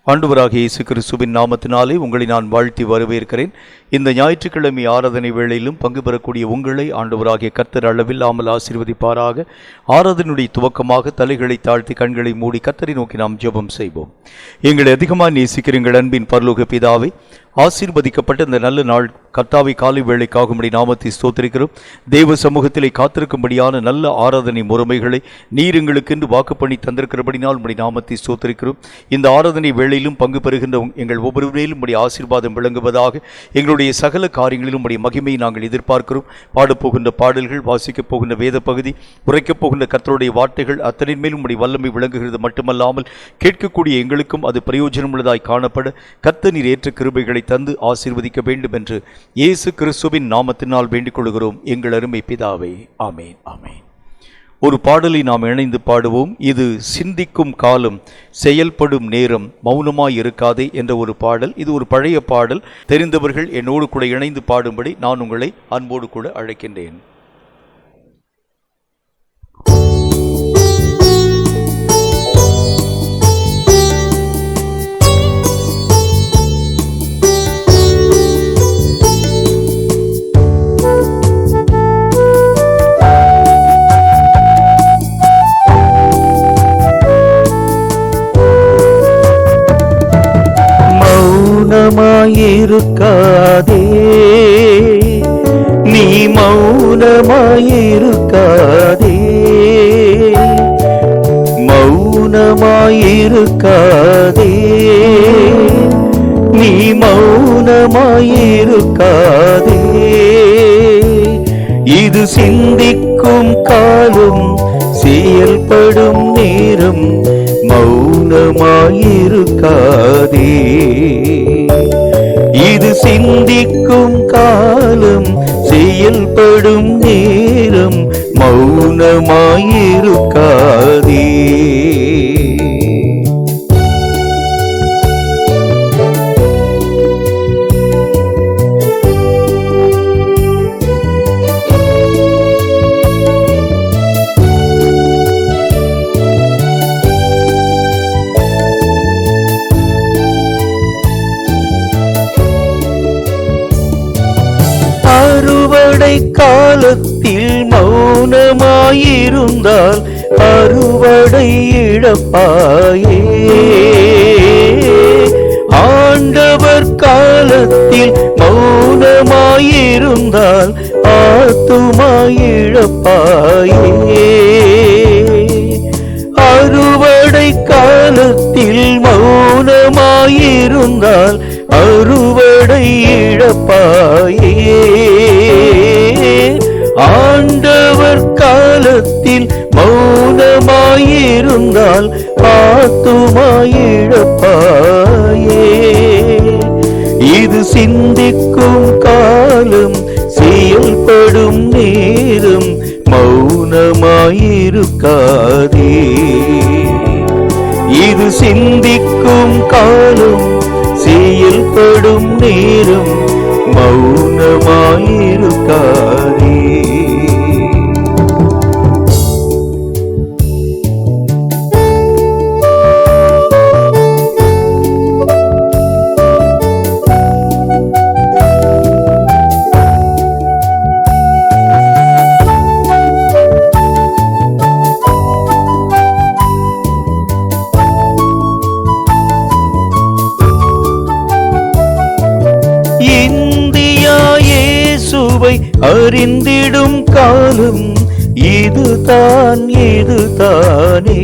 ஆண்டவராகிய இயேசு கிறிஸ்துவின் நாமத்தினாலே உங்களை நான் வாழ்த்தி வரவேற்கிறேன். இந்த ஞாயிற்றுக்கிழமை ஆராதனை வேளையிலும் பங்கு பெறக்கூடிய உங்களை ஆண்டவராகிய கர்த்தர் அளவில்லாமல் ஆசீர்வதிப்பாராக. ஆராதனுடைய துவக்கமாக தலைகளை தாழ்த்தி கண்களை மூடி கர்த்தரை நோக்கி நாம் ஜெபம் செய்வோம். எங்களை அதிகமாக நேசிக்கிற எங்கள் அன்பின் பரலோக பிதாவே, ஆசீர்வதிக்கப்பட்ட இந்த நல்ல நாள் கர்த்தாவை காலை வேளைக்காக உம்முடைய நாமத்தை ஸ்தோத்திரிக்கிறோம். தேவ சமூகத்திலே காத்திருக்கும்படியான நல்ல ஆராதனை முறைமைகளை நீர் எங்களுக்கென்று வாக்கு பண்ணி தந்திருக்கிறபடினால் உம்முடைய நாமத்தை ஸ்தோத்திரிக்கிறோம். இந்த ஆராதனை வேளையிலும் பங்கு பெறுகின்ற எங்கள் ஒவ்வொருவரையிலும் உம்முடைய ஆசீர்வாதம் விளங்குவதாக. எங்களுடைய சகல காரியங்களிலும் உம்முடைய மகிமையை நாங்கள் எதிர்பார்க்கிறோம். பாடப்போகின்ற பாடல்கள், வாசிக்கப் போகின்ற வேத பகுதி, உரைக்கப் போகின்ற கர்த்தருடைய வார்த்தைகள் அத்தனின் மேலும் உம்முடைய வல்லமை விளங்குகிறது மட்டுமல்லாமல் கேட்கக்கூடிய எங்களுக்கும் அது பிரயோஜனமுள்ளதாய் காணப்பட கர்த்தர் நீர் ஏற்ற கிருபைகளை தந்து ஆசீர்வதிக்க வேண்டும் என்று இயேசு கிறிஸ்துவின் நாமத்தினால் வேண்டிக் கொள்கிறோம் எங்கள் அருமை பிதாவே, ஆமேன் ஆமேன். ஒரு பாடலை நாம் இணைந்து பாடுவோம். இது சிந்திக்கும் காலம், செயல்படும் நேரம், மௌனமாய் இருக்காதே என்ற ஒரு பாடல். இது ஒரு பழைய பாடல். தெரிந்தவர்கள் என்னோடு கூட இணைந்து பாடும்படி நான் உங்களை அன்போடு கூட அழைக்கின்றேன். மௌனமாயிருக்காதே, நீ மௌனமாயிருக்காதே, மௌனமாயிருக்காதே, நீ மௌனமாயிருக்காதே. இது சிந்திக்கும் காலம், செயல்படும் நேரம், மௌனமாயிருக்காதே. இது சிந்திக்கும் காலம், செயல்படும் நேரம், மௌனமாயிருக்காதே. அறுவடை காலத்தில் மௌனமாயிருந்தால் அறுவடை இழப்பாயே. ஆண்டவர் காலத்தில் மௌனமாயிருந்தால் ஆத்துமா இழப்பாயே. அறுவடை காலத்தில் மௌனமாயிருந்தால் அறுவடை இழப்பாயே. ஆண்டவர் காலத்தில் மௌனமாயிருந்தால் ஆத்துமா இழப்பாயே. இது சிந்திக்கும் காலம், செயல்படும் நேரம், மௌனமாயிருக்காதே. இது சிந்திக்கும் காலம், செயல்படும் நேரம், மௌனமாயிருக்காதே. அறிந்திடும் காலம் இதுதான், இதுதானே.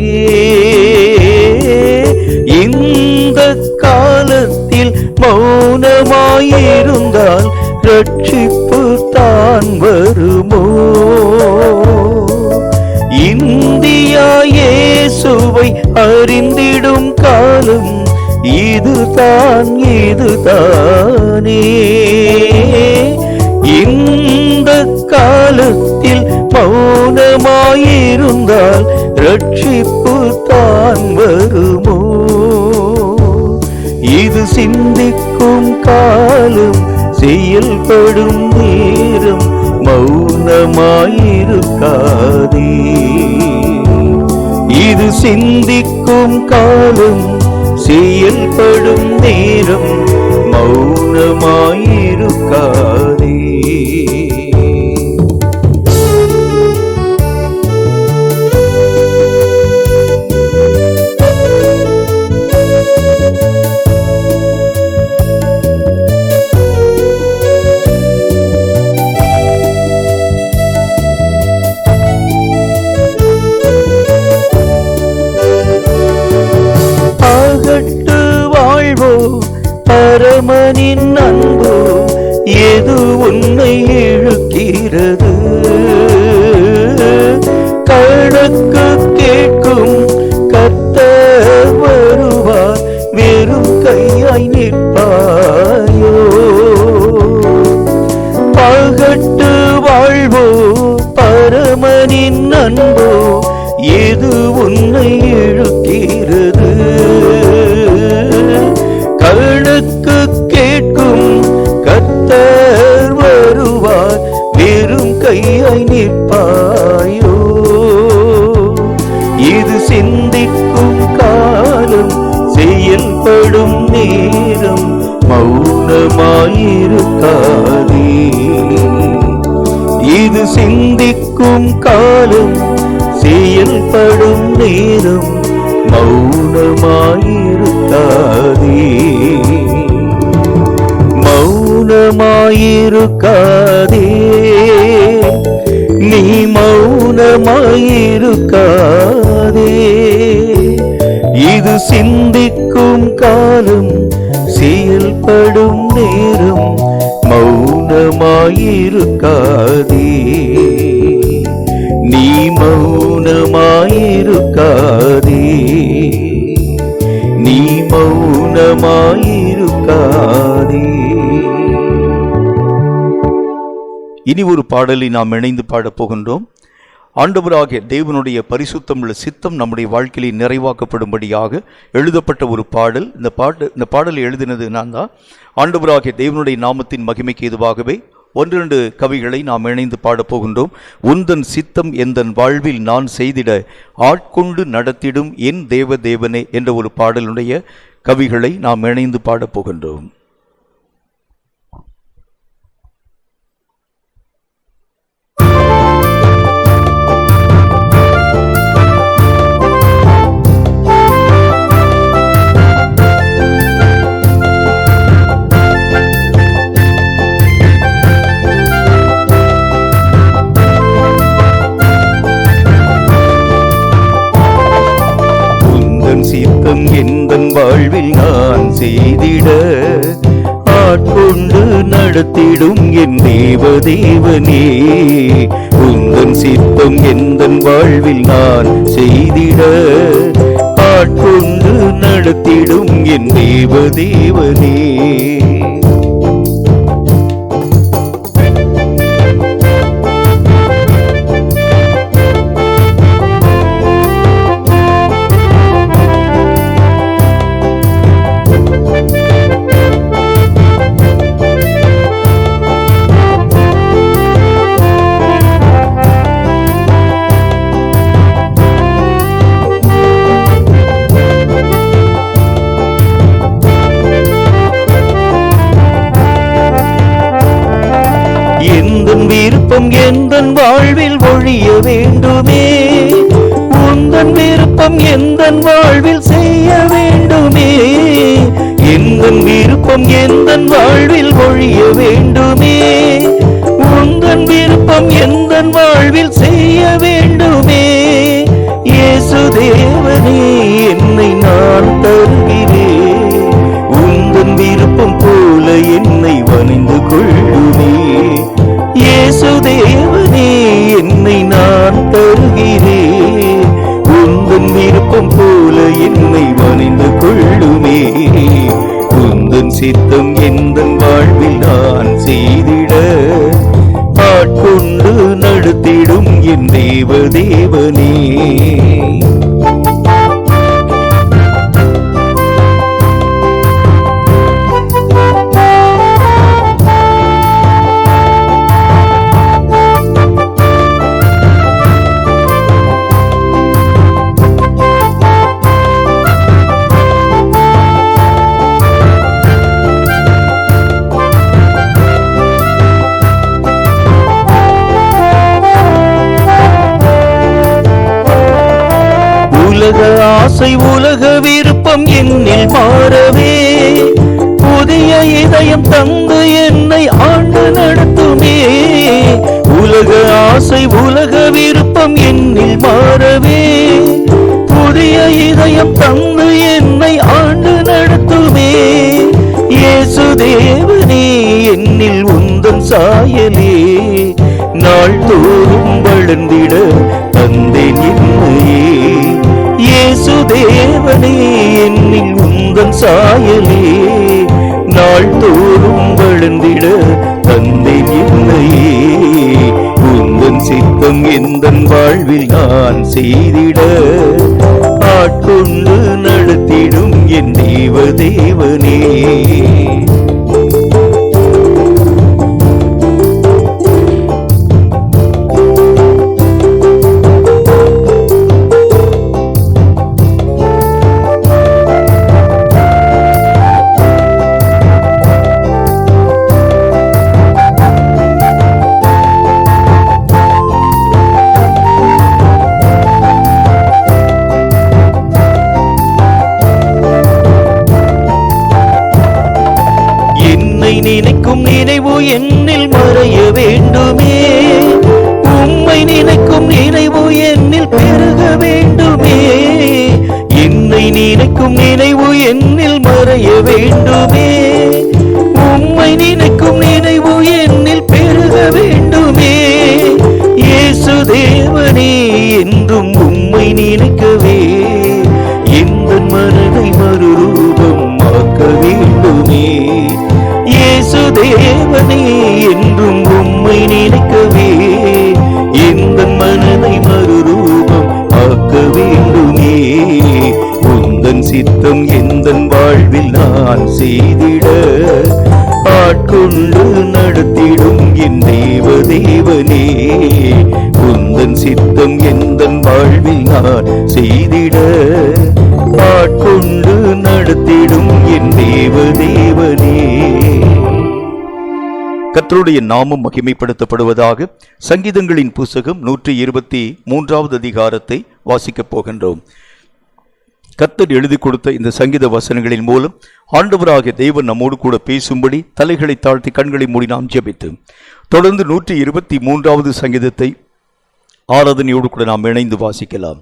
இந்த காலத்தில் மௌனமாயிருந்தால் ரட்சிப்பு தான் வருமோ? இந்தியா இயேசுவை அறிந்திடும் காலம் இதுதான், இதுதானே. இந்த காலத்தில் மௌனமாயிருந்தால் ரட்சிப்பு தான் வருமோ? இது சிந்திக்கும் காலம், செயல்படும் நேரம், மௌனமாயிருக்காதே. இது சிந்திக்கும் காலம், செயல்படும் நேரம் மௌனமாயிருக்காதே. பரமனின் அன்போ எது உன்னை இழுக்கிறது? கணக்கு கேட்கும் கர்த்தர் வருவார், வெறும் கையாய் நிற்பாயோ? பகட்டு வாழ்வோ பரமனின் அன்போ எது உன்னை இழுக்கிறது? கணக்கு கேட்கும் கர்த்தர் வருவார், வெறும் கையாய் நிற்பாயோ? இது சிந்திக்கும் காலம், செயல்படும் நேரம் மௌனமாயிருக்காதே. இது சிந்திக்கும் காலம், செயல்படும் நேரம் மௌனமாயிருக்காதே. மௌனமாயிருக்காதே, நீ மௌனமாயிருக்காதே. இது சிந்திக்கும் காலம், செயல்படும் நேரம் மௌனமாயிருக்காதே. நீ மௌனமாயிருக்காதே, நீ மௌனமாயிருக்காதே. இனி ஒரு பாடலை நாம் இணைந்து பாடப் போகின்றோம். ஆண்டவராகிய தேவனுடைய பரிசுத்தமுள்ள சித்தம் நம்முடைய வாழ்க்கையில் நிறைவாக்கப்படும்படியாக எழுதப்பட்ட ஒரு பாடல். இந்த பாடலை எழுதினது நான் தான். ஆண்டவராகிய தேவனுடைய நாமத்தின் மகிமைக்கு ஏதுவாகவே 1-2 கவிகளை நாம் இணைந்து பாடப்போகின்றோம். உந்தன் சித்தம் எந்தன் வாழ்வில் நான் செய்திட ஆட்கொண்டு நடத்திடும் என் தேவ தேவனே என்ற ஒரு பாடலுடைய கவிகளை நாம் இணைந்து பாடப்போகின்றோம். சித்தம் எந்தன் வாழ்வில் நான் செய்திட ஆட்கொண்டு நடத்திடும் என் தேவ தேவனே. உந்தன் சித்தம் எந்தன் வாழ்வில் நான் செய்திட ஆட்கொண்டு நடத்திடும் என் தேவ தேவனே. விருப்பம் எந்தன் வாழ்வில் ஒழிய வேண்டுமே, உந்தன் விருப்பம் எந்தன் வாழ்வில் செய்ய வேண்டுமே. எந்தன் விருப்பம் எந்தன் வாழ்வில் ஒழிய வேண்டுமே, உந்தன் விருப்பம் எந்தன் வாழ்வில் செய்ய வேண்டுமே. இயேசு தேவனே என்னை நான் தருகிறேன், உந்தன் விருப்பம் போல என்னை வணிந்து கொள்ளுமே. இயேசு தேவனே என்னை நான் தருகிறேன், உந்தன் விருப்பம் போல என்னை வணிந்து கொள்ளுமே. உந்தன் சித்தம் எந்தன் வாழ்வில் நான் செய்திட ஆட்கொண்டு நடத்திடும் என் தேவ தேவனே. ஆசை உலக விருப்பம் என்னில் மாறவே புதிய இதயம் தந்து என்னை ஆண்டு நடத்துமே. உலக ஆசை உலக விருப்பம் என்னில் மாறவே புதிய இதயம் தந்து என்னை ஆண்டு நடத்துமே. இயேசு தேவனே என்னில் உந்தன் சாயலே நாள்தோறும் வளர்ந்திட தந்தேன் என்னையே. இயேசு தேவனே என்னில் உந்தன் சாயலே நாள்தோறும் வளர்ந்திட தந்தேன் என்னையே. உந்தன் சித்தம் எந்தன் வாழ்வில் நான் செய்திட ஆட்கொண்டு நடத்திடும் என் தேவனே. நினைக்கும் நினைவு என்னில் மறைய வேண்டுமே. உம்மை நினைக்கும் நினைவு என்னில் பெருக வேண்டுமே. என்னை நினைக்கும் நினைவு என்னில் மறைய வேண்டுமே. உம்மை நினைக்கும் நினைவு என்னில் பெருக வேண்டுமே. இயேசு தேவனே என்றும் உம்மை நினைக்கவே எந்த மனதை மறுரூபம் ஆக்க வேண்டுமே. இயேசு தேவனே என்றும் உம்மை நினைக்கவே எந்த மனதை மறுரூபம் ஆக்க வேண்டுமே. உந்தன் சித்தம் எந்தன் வாழ்வில் நான் செய்திட ஆட்கொண்டு நடத்திடும் என் தேவனே. உந்தன் சித்தம் எந்தன் வாழ்வில் நான் செய்திட ஆட்கொண்டு நடத்திடும் என் தேவனே. கர்த்தருடைய நாமம் மகிமைப்படுத்தப்படுவதாக. சங்கீதங்களின் புஸ்தகம் 123வது அதிகாரத்தை வாசிக்கப் போகின்றோம். கர்த்தர் எழுதி கொடுத்த இந்த சங்கீத வசனங்களின் மூலம் ஆண்டவராகிய தேவன் நம்மோடு கூட பேசும்படி தலைகளை தாழ்த்தி கண்களை மூடி நாம் ஜெபித்து தொடர்ந்து 123வது சங்கீதத்தை ஆராதனையோடு கூட நாம் இணைந்து வாசிக்கலாம்.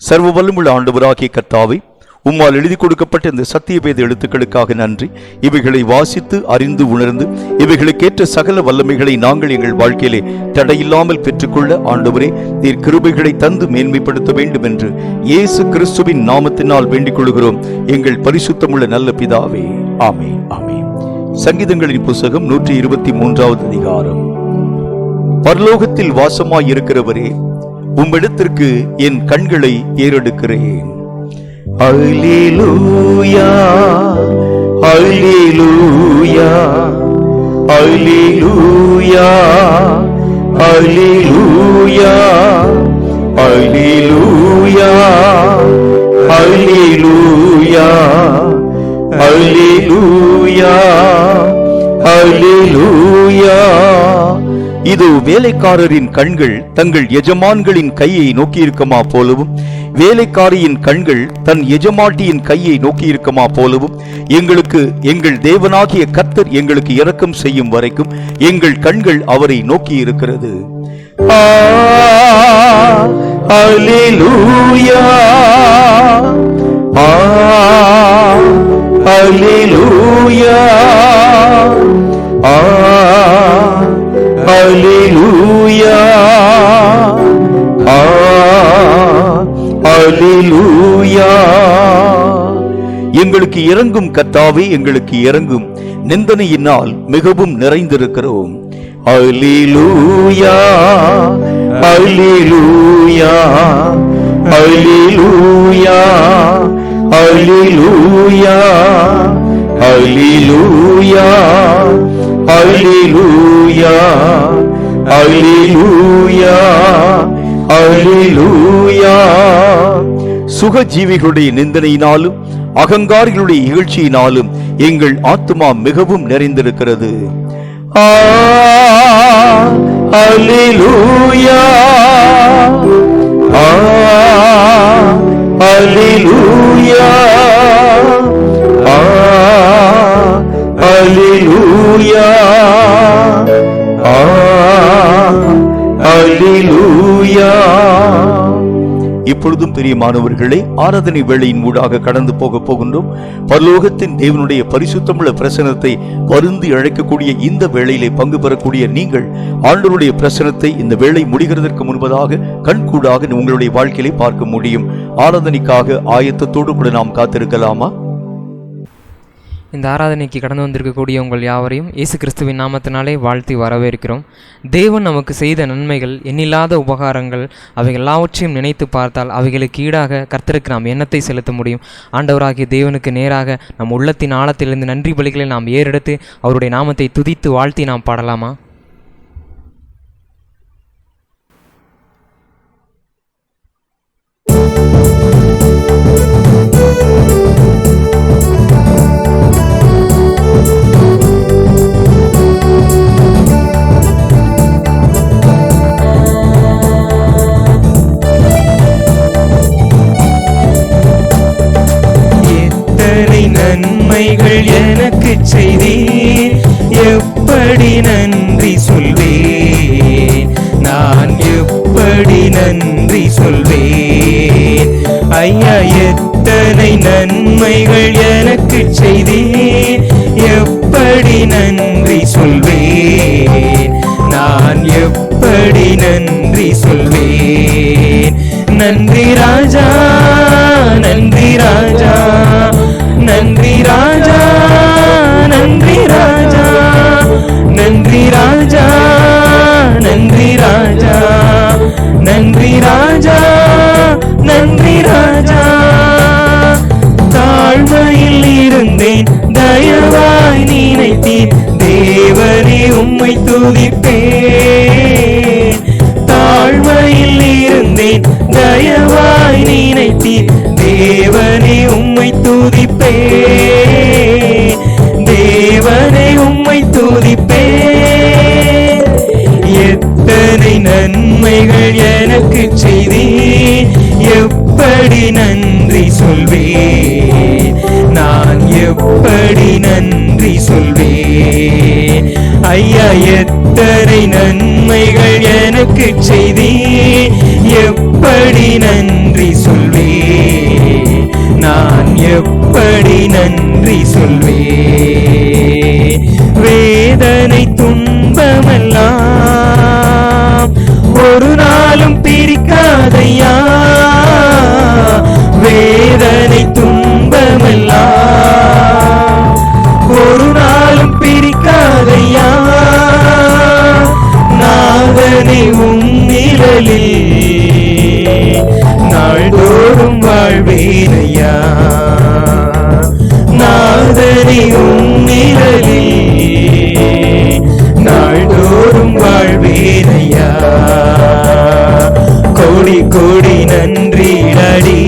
சர்வ வல்லமையுள்ள ஆண்டவராகிய கர்த்தாவை, உம்மால் எழுதி கொடுக்கப்பட்ட இந்த சத்தியவேத எழுத்துக்களுக்காக நன்றி. இவைகளை வாசித்து அறிந்து உணர்ந்து இவைகளுக்கேற்ற சகல வல்லமைகளை நாங்கள் எங்கள் வாழ்க்கையிலே தடையில்லாமல் பெற்றுக்கொள்ள ஆண்டவரே நீர் கிருபைகளை தந்து மேன்மைப்படுத்த வேண்டும் என்று இயேசு கிறிஸ்துவின் நாமத்தினால் வேண்டிக் கொள்கிறோம் எங்கள் பரிசுத்தமுள்ள நல்ல பிதாவே, ஆமென், ஆமென். சங்கீதங்களின் புஸ்தகம் 123வது அதிகாரம். பரலோகத்தில் வாசமாய் இருக்கிறவரே, உம்மிடத்திற்கு என் கண்களை ஏறெடுக்கிறேன். அல்லேலூயா, அல்லேலூயா, அல்லேலூயா, அல்லேலூயா, அல்லேலூயா, அல்லேலூயா, அல்லேலூயா, அல்லேலூயா. இது வேலைக்காரரின் கண்கள் தங்கள் எஜமான்களின் கையை நோக்கியிருக்குமா போலவும், வேலைக்காரியின் கண்கள் தன் எஜமாட்டியின் கையை நோக்கியிருக்குமா போலவும், எங்களுக்கு எங்கள் தேவனாகிய கர்த்தர் எங்களுக்கு இரக்கம் செய்யும் வரைக்கும் எங்கள் கண்கள் அவரை நோக்கி இருக்கிறது. அல்லேலூயா, அல்லேலூயா, அல்லேலூயா, அல்லேலூயா. எங்களுக்கு இரங்கும் கர்த்தாவே, எங்களுக்கு இரங்கும், நிந்தனையினால் மிகவும் நிறைந்திருக்கிறோம். அல்லேலூயா, அல்லேலூயா, அல்லேலூயா, அல்லேலூயா, அல்லேலூயா, அல்லேலூயா, அல்லேலூயா, அல்லேலூயா. சுகஜீவிகளுடைய நிந்தனையினாலும் அகங்காரிகளுடைய இகழ்ச்சியினாலும் எங்கள் ஆத்துமா மிகவும் நிறைந்திருக்கிறது. அல்லேலூயா, அல்லேலூயா அல்லேலூயா அல்லேலூயா. இப்பொழுதும் பிரியமானவர்களே, ஆராதனை வேளையின் ஊடாக கடந்து போகின்றோம். பரலோகத்தின் தேவனுடைய பரிசுத்தமுள்ள பிரசனத்தை வருந்தி அழைக்கக்கூடிய இந்த வேளையிலே பங்கு பெறக்கூடிய நீங்கள் ஆண்டவருடைய பிரசனத்தை இந்த வேளை முடிகிறதற்கு முன்பதாக கண்கூடாக உங்களுடைய வாழ்க்கையிலே பார்க்க முடியும். ஆராதனைக்காக ஆயத்தத்தோடு கூட நாம் காத்திருக்கலாமா? இந்த ஆராதனைக்கு கடந்து வந்திருக்கக்கூடிய உங்கள் யாவரையும் இயேசு கிறிஸ்துவின் நாமத்தினாலே வாழ்த்தி வரவேற்கிறோம். தேவன் நமக்கு செய்த நன்மைகள், எண்ணில்லாத உபகாரங்கள், அவைகள் எல்லாவற்றையும் நினைத்து பார்த்தால் அவைகளுக்கு ஈடாக கர்த்தருக்கு நாம் எண்ணத்தை செலுத்த முடியும். ஆண்டவராகிய தேவனுக்கு நேராக நம் உள்ளத்தின் ஆழத்திலிருந்து நன்றி பலிகளை நாம் ஏறெடுத்து அவருடைய நாமத்தை துதித்து வாழ்த்தி நாம் பாடலாமா? நன்மைகள் எனக்கு செய்தீர், எப்படி நன்றி சொல்வேன், நான் எப்படி நன்றி சொல்வேன். ஐயா, எத்தனை நன்மைகள் எனக்கு செய்தீர், எப்படி நன்றி சொல்வேன், நான் எப்படி நன்றி சொல்வேன். நன்றி ராஜா, நன்றி ராஜா, நன்றி ராஜா, நன்றி ராஜா, நன்றி ராஜா, நன்றி ராஜா, நன்றி ராஜா, நன்றி ராஜா. தாழ்மையில் இருந்தேன், தயவாய் நினைத்தீர், தேவனே உம்மை துதிப்பேன். தாழ்மையில் இருந்தேன், தயவாய் நினைத்தீர், தேவனே உம்மை துதிப்பேன், தேவனே உம்மை துதிப்பேன். எத்தனை நன்மைகள் எனக்கு செய்தீர், எப்படி நன்றி சொல்வேன், நான் எப்படி நன்றி சொல்வேன். ஐயா, எத்தனை நன்மைகள் எனக்கு செய்தீர், எப்படி நன்றி சொல்வேன், நான் எப்படி நன்றி சொல்வேன். வேதனை துன்பமெல்லாம் ஒரு நாளும் பிரிக்காதையா, வேதனை துன்பமெல்லாம் ஒரு நாளும் பிரிக்காதையா. நாதனை உம் நிழலில் நாள்தோறும் வாழ்வேனையா, நாதனை உம் நிழலில் நாள்தோறும் வாழ்வேனையா. கோடி கோடி நன்றிடடி,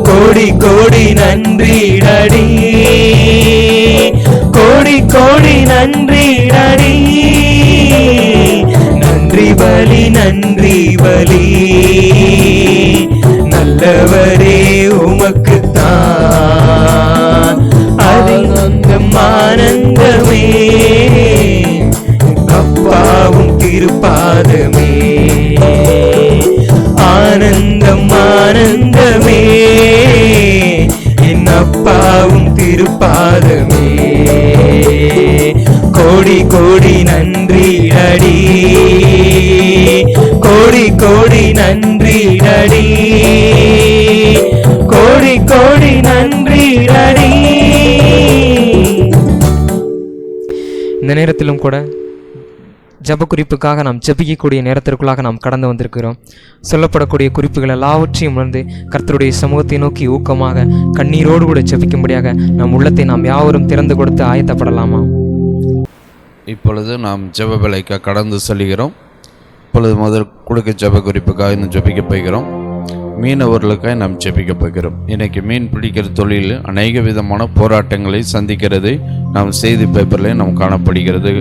கோடி கோடி நன்றிடடி, கோடி கோடி நன்றிடடி. நன்றி பலி, நன்றி பலி, நல்லவரே உமக்குத்தான் ஆனந்தம் ஆனந்தமே, அப்பாவும் திருப்பாதமே, ஆனந்தம் ஆனந்தமே, என் அப்பாவும் திருப்பாதமே. கோடி கோடி நன்றி அடி, கோடி கோடி நன்றி அடி, கோடி கோடி நன்றி அடி. இந்த நேரத்திலும் கூட ஜப குறிப்புக்காக நாம் ஜபிக்கக்கூடிய நேரத்திற்குள்ளாக நாம் கடந்து வந்திருக்கிறோம். சொல்லப்படக்கூடிய குறிப்புகள் எல்லாவற்றையும் உணர்ந்து கர்த்தருடைய சமூகத்தை நோக்கி ஊக்கமாக கண்ணீரோடு கூட ஜபிக்கும்படியாக நம் உள்ளத்தை நாம் யாவரும் திறந்து கொடுத்து ஆயத்தப்படலாமா? இப்பொழுது நாம் ஜப வேலைக்கு கடந்து செல்கிறோம். இப்பொழுது முதல் கொடுக்க ஜப குறிப்புக்காக இன்னும் ஜபிக்க போகிறோம். மீனவர்களுக்காக நாம் ஜெபிக்க போகிறோம். இன்றைக்கி மீன் பிடிக்கிற தொழிலில் அநேக விதமான போராட்டங்களை சந்திக்கிறதை நாம் செய்தி பேப்பரில் நாம் காணப்படுகிறது.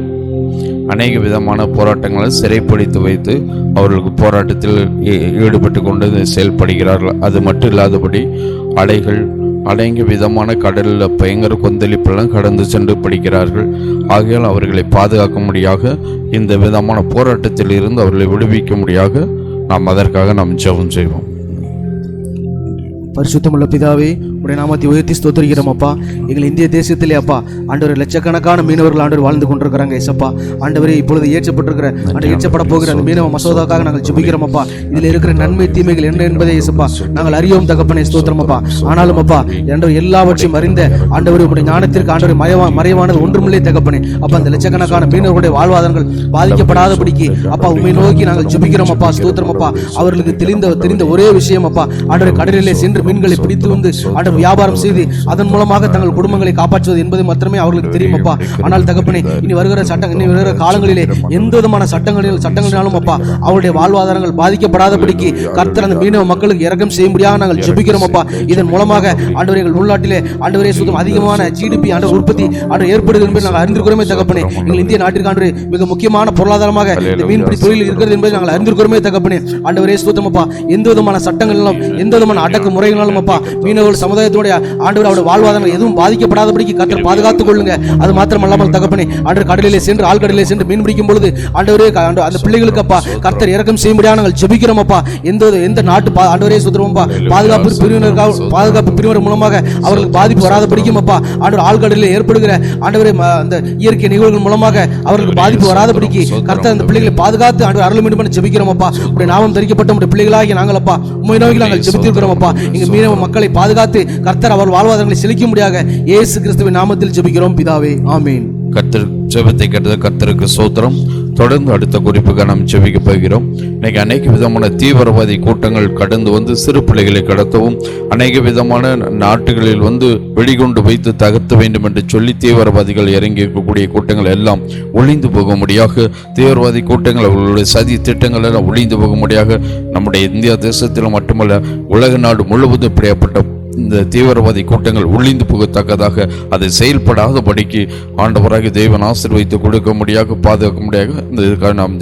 அநேக விதமான போராட்டங்களை சிறைப்பிடித்து வைத்து அவர்களுக்கு போராட்டத்தில் ஈடுபட்டு கொண்டு செயல்படுகிறார்கள். அது மட்டும் இல்லாதபடி அலைகள் அடங்கிய விதமான கடலில் பயங்கர கொந்தளிப்பெல்லாம் கடந்து சென்று படிக்கிறார்கள். ஆகையால் அவர்களை பாதுகாக்கும்படியாக இந்த விதமான போராட்டத்தில் இருந்து அவர்களை விடுவிக்க முடியாக நாம் அதற்காக நாம் ஜெபம் செய்வோம். பரிசுத்தமுள்ள பிதாவே, உடைய நாமத்தை உயர்த்தி ஸ்தோத்திரிக்கிறோம் அப்பா. எங்கள் இந்திய தேசத்திலே அப்பா ஆண்டவர் லட்சக்கணக்கான மீனவர்கள் ஆண்டவர் வாழ்ந்து கொண்டிருக்கிறாங்க. ஏசப்பா ஆண்டவரே, இப்பொழுது ஏற்றப்பட போகிற அந்த மீனவ மசோதாக்காக நாங்கள் ஜெபிக்கிறோம் அப்பா. இதில் இருக்கிற நன்மை தீமைகள் என்ன என்பதை ஏசப்பா நாங்கள் அறியோம் தகப்பனே, ஸ்தோத்திரம் அப்பா. ஆனாலும் அப்பா ஆண்டவர் எல்லாவற்றையும் அறிந்த ஆண்டவர் உடைய ஞானத்திற்கு ஆண்டவர் மறைவானது ஒன்றுமில்லை தகப்பனே. அப்பா அந்த லட்சக்கணக்கான மீனவர்களுடைய வாழ்வாதாரங்கள் பாதிக்கப்படாதபடிக்கு அப்பா உண்மை நோக்கி நாங்கள் ஜெபிக்கிறோம் அப்பா, ஸ்தோத்திரம் அப்பா. அவர்களுக்கு தெரிந்த ஒரே விஷயம் அப்பா ஆண்டவர் கடலிலே சென்று மீன்களை பிடித்து வந்து ஆண்டவர் வியாபாரம் செய்து அதன் மூலமாக தங்கள் குடும்பங்களை காப்பாற்றுவது என்பது மாத்திரமே அவர்களுக்கு தெரியும் அப்பா. ஆனால் தகப்பனே, இனி வருகிற காலங்களிலே எந்த விதமான சட்டங்களினாலும் அப்பா அவருடைய வாழ்வாதாரங்கள் பாதிக்கப்படாதபடிக்கு கர்த்தர் அந்த மீனவ மக்களுக்கு இரக்கம் செய்யும்படியாக நாங்கள் ஜெபிக்கிறோம் அப்பா. இதன் மூலமாக ஆண்டவர் எங்கள் உள்நாட்டிலே ஆண்டவரே சுத்தம் அதிகமான GDP ஆண்டவர் உற்பத்தி ஆண்டவர் ஏற்படுது என்பதை நாங்கள் அறிந்திருக்கிறோமே தகப்பனே. எங்கள் இந்திய நாட்டிற்கு ஆண்டவர் மிக முக்கியமான பொருளாதாரமாக இந்த மீன்பிடி தொழில் இருக்கிறது என்பதை நாங்கள் அறிந்திருக்கிறோமே தகப்பனே. ஆண்டவரே சுத்தம் அப்பா, எந்த விதமான சட்டங்களிலும் எந்த விதமான அடக்குமுறை அப்பா மீனவர்கள் சமுதாயத்துடைய ஆண்டவர் அவருடைய வாழ்வாதாரங்கள் எதுவும் பாதிக்கப்படாதபடிக்கு கர்த்தர் பாதுகாத்துக் கொள்ளுங்க. அது மாத்திரமல்லாமல் தகப்பனே ஆண்டவர் கடலிலே சென்று ஆழ்கடலிலே சென்று மீன் பிடிக்கும் பொழுது ஆண்டவரே அந்த பிள்ளைகளுக்கு அப்பா கர்த்தர் இரக்கம் செய்யும்படியாக நாங்கள் ஜெபிக்கிறோம் அப்பா. எந்த நாட்டு ஆண்டவரே சுத்தரம்பா பாதுகாப்பு பிரிவினர் மூலமாக அவர்களுக்கு பாதிப்பு வராதபடிக்கும் அப்பா ஆண்டவர் ஆழ்கடலில் ஏற்படுகிற ஆண்டவரே அந்த இயற்கை நிகழ்வுகள் மூலமாக அவர்களுக்கு பாதிப்பு வராதபடிக்கு கர்த்தர் அந்த பிள்ளைகளை பாதுகாத்து ஆண்டவர் அருள் வேண்டும் என்று ஜெபிக்கிறோம் அப்பா. உடைய நாமம் தரிக்கப்பட்ட உடைய பிள்ளைகளாகி நாங்கள் அப்பா உண்மை நோக்கி நாங்கள் ஜெபித்திருக்கிறோம் அப்பா. எங்க மீனவ மக்களை பாதுகாத்து கர்த்தர் அவர் வாழ்வாதாரங்களை செழிக்கும்படியாக இயேசு கிறிஸ்துவின் நாமத்தில் ஜெபிக்கிறோம் பிதாவே, ஆமீன். கர்த்தர் ஜெபத்தை கேட்டது கர்த்தருக்கு ஸ்தோத்திரம். தொடர்ந்து அடுத்த குறிப்புக்கு நாம் ஜெபிக்க போகிறோம். இன்னைக்கு அநேக விதமான தீவிரவாதி கூட்டங்கள் கடந்து வந்து சிறு பிள்ளைகளை கடத்தவும் அநேக விதமான நாட்டுகளில் வந்து வெடிகுண்டு வைத்து தகர்த்த வேண்டும் என்று சொல்லி தீவிரவாதிகள் இறங்கி இருக்கக்கூடிய கூட்டங்கள் எல்லாம் ஒளிந்து போகும்படியாக தீவிரவாதி கூட்டங்கள் அவர்களுடைய சதி திட்டங்கள் எல்லாம் ஒளிந்து போகும்படியாக நம்முடைய இந்தியா தேசத்தில் மட்டுமல்ல உலக நாடு முழுவதும் இப்படிப்பட்ட இந்த தீவிரவாதி கூட்டங்கள் ஒளிந்து போகத்தக்கதாக அதை செயல்படாதபடிக்கு ஆண்டவராக தேவன் ஆசீர்வதித்து கொடுக்க முடியாக பாதுகாக்க முடியாக இந்த இதுக்காக நாம்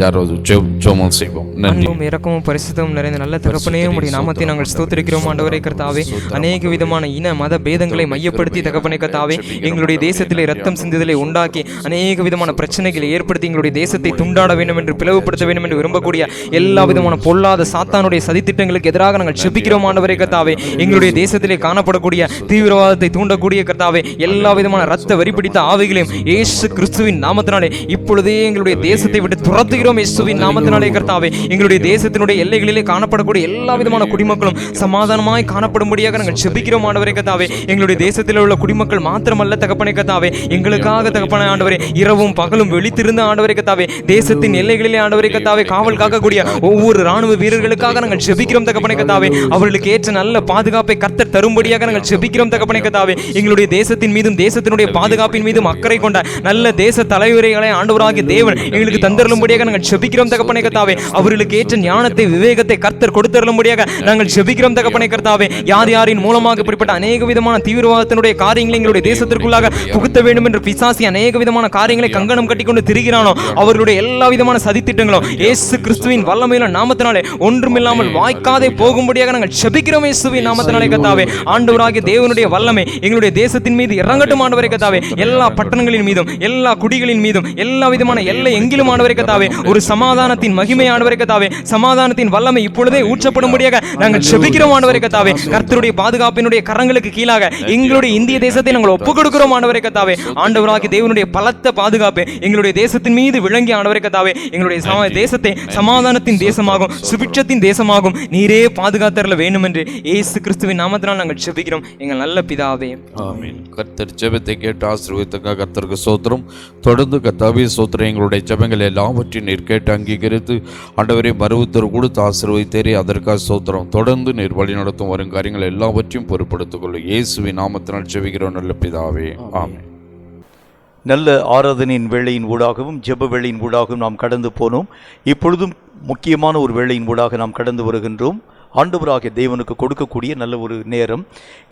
ஜெபம் செய்வோம். அன்பும் இரக்கமும் பரிசுத்தமும் நிறைந்த நல்ல தகப்பனே, உம்முடைய நாமத்தை நாங்கள் ஸ்தோத்திரிக்கிறோம் ஆண்டவரே கர்த்தாவே. அநேக விதமான இன மத பேதங்களை மையப்படுத்தி தகப்பனே கர்த்தாவே எங்களுடைய தேசத்திலே ரத்தம் சிந்துதலை உண்டாக்கி அநேக விதமான பிரச்சனைகளை ஏற்படுத்தி எங்களுடைய தேசத்தை துண்டாட வேண்டும் என்று பிளவுபடுத்த வேண்டும் என்று விரும்பக்கூடிய எல்லா விதமான பொல்லாத சாத்தானுடைய சதித்திட்டங்களுக்கு எதிராக நாங்கள் ஜெபிக்கிறோம் ஆண்டவரே கர்த்தாவே. எங்களுடைய தேசத்திலே காணப்படக்கூடிய தீவிரவாதத்தை தூண்டக்கூடிய கர்த்தாவே எல்லா விதமான ரத்த வரி பிடித்த ஆவிகளையும் இயேசு கிறிஸ்துவின் நாமத்தினாலே இப்பொழுதே எங்களுடைய தேசத்தை விட்டு துரத்துகிறோம் இயேசுவின் நாமத்தினாலே கர்த்தாவே. எங்களுடைய தேசத்தினுடைய எல்லைகளிலே காணப்படக்கூடிய எல்லா விதமான குடிமக்களும் சமாதானமாய் காணப்படும்படியாக நாங்கள் ஜெபிக்கிறோம் ஆண்டவரே கர்த்தாவே. எங்களுடைய தேசத்தில் உள்ள குடிமக்கள் மாத்திரமல்ல தகப்பனே கர்த்தாவே, எங்களுக்காக தகப்பனே ஆண்டவரே இரவும் பகலும் விழித்திருந்த ஆண்டவரே கர்த்தாவே தேசத்தின் எல்லைகளிலே ஆண்டவரே கர்த்தாவே காவல் காக்கக்கூடிய ஒவ்வொரு ராணுவ வீரர்களுக்காக நாங்கள் ஜெபிக்கிறோம் தகப்பனே கர்த்தாவே. அவர்களுக்கு ஏற்ற நல்ல பாதுகாப்பை கர்த்தர் தரும்படியாக நாங்கள் ஜெபிக்கிறோம் தகப்பனே கர்த்தாவே. எங்களுடைய தேசத்தின் மீதும் தேசத்தினுடைய பாதுகாப்பின் மீதும் அக்கறை கொண்ட நல்ல தேச தலைவரைகளை ஆண்டவராகிய தேவன் எங்களுக்கு தந்தருளும்படியாக நாங்கள் ஜெபிக்கிறோம் தகப்பனே கர்த்தாவே. அவர்களுக்கு ஏற்ற ஞானத்தை விவேகத்தை கர்த்தர் கொடுத்தருளும்படியாக நாங்கள் ஜெபிக்கிறோம் தகப்பனே கர்த்தாவே. யார் யாரின் மூலமாக இப்படிப்பட்ட அநேக விதமான தீவிரவாதத்தினுடைய காரியங்களை எங்களுடைய தேசத்திற்குள்ளாக புகுத்த வேண்டும் என்று பிசாசி அநேக விதமான காரியங்களை கங்கணம் கட்டிக்கொண்டு திரிகிறானோ அவர்களுடைய எல்லா விதமான சதித்திட்டங்களும் இயேசு கிறிஸ்துவின் வல்லமையுள்ள நாமத்தினாலே ஒன்றுமில்லாமல் வாய்க்காதே போகும்படியாக நாங்கள் ஜெபிக்கிறோம் இயேசுவின் நாமத்தினாலே கர்த்தாவே. ஆண்டவராகிய தேவனுடைய வல்லமை எங்களுடைய தேசத்தின் மீது இறங்கட்டும் ஆண்டவரே கர்த்தாவே. எல்லா பட்டணங்களின் மீதும் எல்லா குடிகளின் மீதும் எல்லா விதமான எல்லை எங்கிலும் ஆண்டவரே கர்த்தாவே ஒரு சமாதானத்தின் மகிமை ஆண்டவரே கர்த்தாவே, சமாதானத்தின் வல்லமை இப்பொழுதே ஊற்றப்படும்படியாக நாங்கள் ஜெபிக்கிறோம் ஆண்டவரே கர்த்தாவே. கர்த்தருடைய பாதுகாப்பினுடைய கரங்களுக்கு கீழாக எங்களுடைய இந்திய தேசத்தை நாங்கள் ஒப்புக் கொடுக்கிறோம் ஆண்டவரே கர்த்தாவே. ஆண்டவராகிய தேவனுடைய பலத்த பாதுகாப்பு எங்களுடைய தேசத்தின் மீது விளங்கி ஆண்டவரே கர்த்தாவே எங்களுடைய தேசத்தை சமாதானத்தின் தேசமாகும் சுபிட்சத்தின் தேசமாகும் நீரே பாதுகாத்தரல வேண்டும் என்று இயேசு கிறிஸ்துவின் நாமத்தினால் நாங்கள் ஜெபிக்கிறோம் எங்கள் நல்ல பிதாவே, ஆமென். கர்த்தர் ஜெபத்தை கேட்டு ஆசீர்வதித்ததற்காக கர்த்தருக்கு ஸ்தோத்திரம். தொடர்ந்து கர்த்தாவே ஸ்தோத்திரம். எங்களுடைய ஜெபங்கள் எல்லாவற்றையும் நீர் கேட்டு அங்கீகரித்து ஆண்டவரே மறுவுத்தர் கொடுத்து ஆசீர்வதித்தேரே அதற்காக ஸ்தோத்திரம். தொடர்ந்து நீர் வழி நடத்தும் வரும் காரியங்கள் எல்லாவற்றையும் பொறுப்படுத்திக் கொள்ளும் இயேசுவின் நாமத்தினால் ஜெபிக்கிறோம் நல்ல பிதாவே, ஆமென். நல்ல ஆராதனையின் வேளையின் ஊடாகவும் ஜெப வேளையின் ஊடாகவும் நாம் கடந்து போனோம். இப்பொழுதும் முக்கியமான ஒரு வேளையின் ஊடாக நாம் கடந்து வருகின்றோம். ஆண்டவராகிய தேவனுக்கு கொடுக்கக்கூடிய நல்ல ஒரு நேரம்.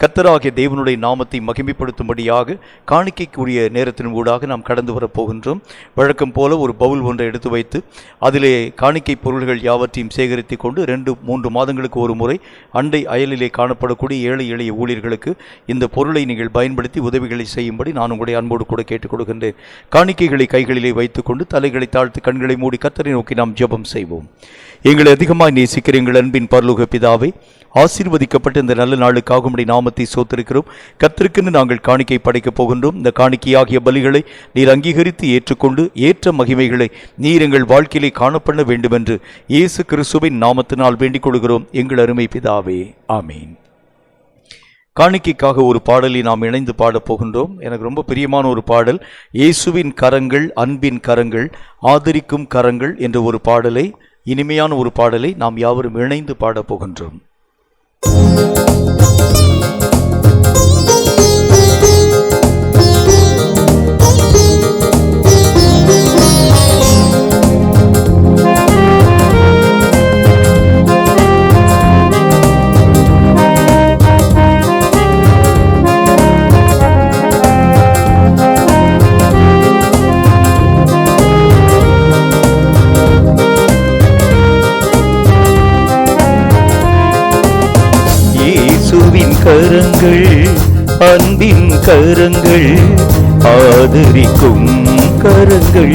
கர்த்தராகிய தேவனுடைய நாமத்தை மகிமைப்படுத்தும்படியாக காணிக்கைக்குரிய நேரத்தின் ஊடாக நாம் கடந்து வரப்போகின்றோம். வழக்கம் போல ஒரு பவுல் ஒன்றை எடுத்து வைத்து அதிலே காணிக்கை பொருள்கள் யாவற்றையும் சேகரித்து கொண்டு 2-3 மாதங்களுக்கு ஒரு முறை அண்டை அயலிலே காணப்படக்கூடிய ஏழை எளிய ஊழியர்களுக்கு இந்த பொருளை நீங்கள் பயன்படுத்தி உதவிகளை செய்யும்படி நான் உங்களுடைய அன்போடு கூட கேட்டுக் கொடுக்கின்றேன். காணிக்கைகளை கைகளிலே வைத்துக்கொண்டு தலைகளை தாழ்த்து கண்களை மூடி கர்த்தரை நோக்கி நாம் ஜெபம் செய்வோம். எங்களை அதிகமாக நேசிக்கிற எங்கள் அன்பின் பரலோக பிதாவே, ஆசீர்வதிக்கப்பட்ட இந்த நல்ல நாளுக்காக உம்முடைய நாமத்தை ஸ்தோத்திரிக்கிறோம். கர்த்தருக்கென்று நாங்கள் காணிக்கை படைக்கப் போகின்றோம். இந்த காணிக்கையாகிய பலிகளை நீர் அங்கீகரித்து ஏற்றுக்கொண்டு ஏற்ற மகிமைகளை நீர் எங்கள் வாழ்க்கையிலே காணப்பட வேண்டும் என்று இயேசு கிறிஸ்துவின் நாமத்தினால் வேண்டிக் கொள்கிறோம் எங்கள் அருமை பிதாவே, ஆமீன். காணிக்கைக்காக ஒரு பாடலை நாம் இணைந்து பாடப் போகின்றோம். எனக்கு ரொம்ப பிரியமான ஒரு பாடல், இயேசுவின் கரங்கள், அன்பின் கரங்கள், ஆதரிக்கும் கரங்கள் என்ற ஒரு பாடலை, இனிமையான ஒரு பாடலை நாம் யாவரும் இணைந்து பாடப் போகின்றோம். கரங்கள், அன்பின் கரங்கள், ஆதரிக்கும் கரங்கள்,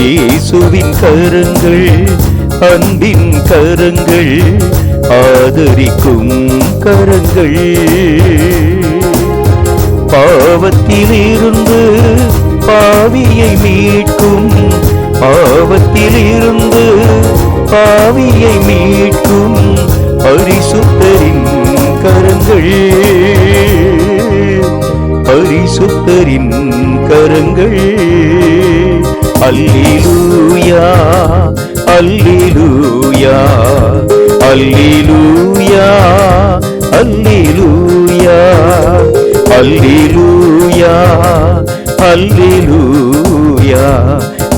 இயேசுவின் கரங்கள், அன்பின் கரங்கள், ஆதரிக்கும் கரங்கள், பாவத்திலிருந்து பாவியை மீட்கும், பாவத்திலிருந்து பாவியை மீட்கும் பரிசுத்தரின் கரங்கள், பரிசுத்தரின் கரங்கள். அல்லேலூயா, அல்லேலூயா, அல்லேலூயா, அல்லேலூயா, அல்லேலூயா, அல்லேலூயா,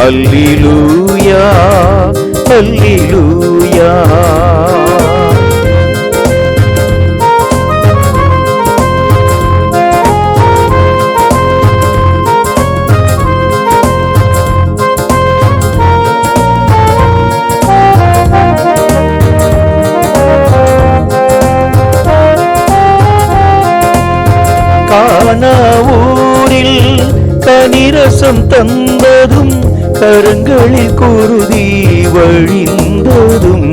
அல்லேலூயா, அல்லேலூயா. கானாவூரில் கனிரசம் தந்ததும், கரங்களில் குருதி வழிந்ததும்,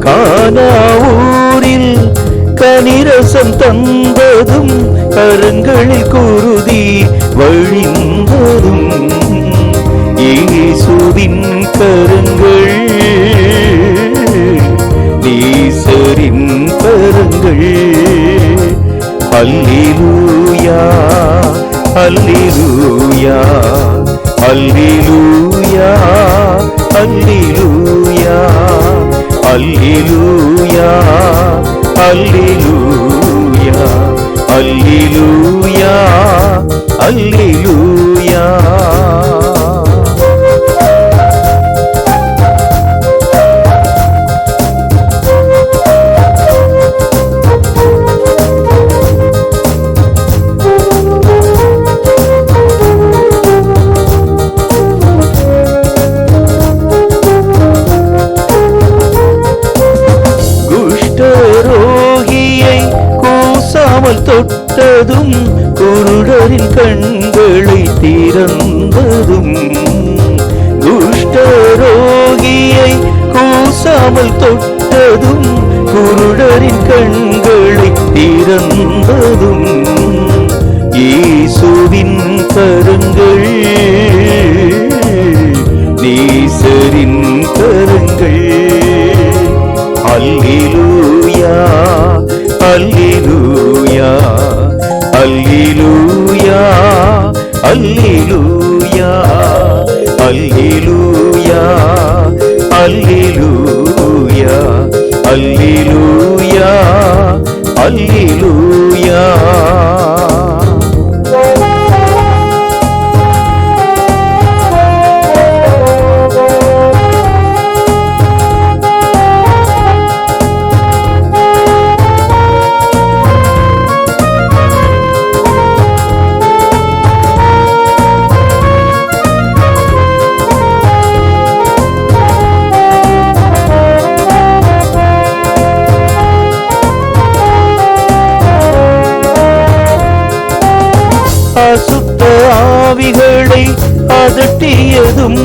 கானாவூரில் கனிரசம் தந்ததும், கரங்களில் குருதி வழிந்ததும், இயேசுவின் கரங்கள், நேசரின் கரங்கள். அல்லேலூயா, அல்லேலூயா, அல்லேலூயா, அல்லேலூயா, அல்லேலூயா, அல்லேலூயா, அல்லேலூயா, அல்லேலூயா. தொட்டதும், குருடரின் கண்களை திறந்ததும், குஷ்டரோகியை கூசாமல் தொட்டதும், குருடரின் கண்களை திறந்ததும், இயேசுவின் கரங்கள், நேசரின் கரங்கள். அல்லேலூயா, அல்லேலூயா, அல்லேலூயா, அல்லேலூயா, அல்லேலூயா, அல்லேலூயா, அல்லேலூயா, அல்லேலூயா. ஆவிகளை அதட்டியதும்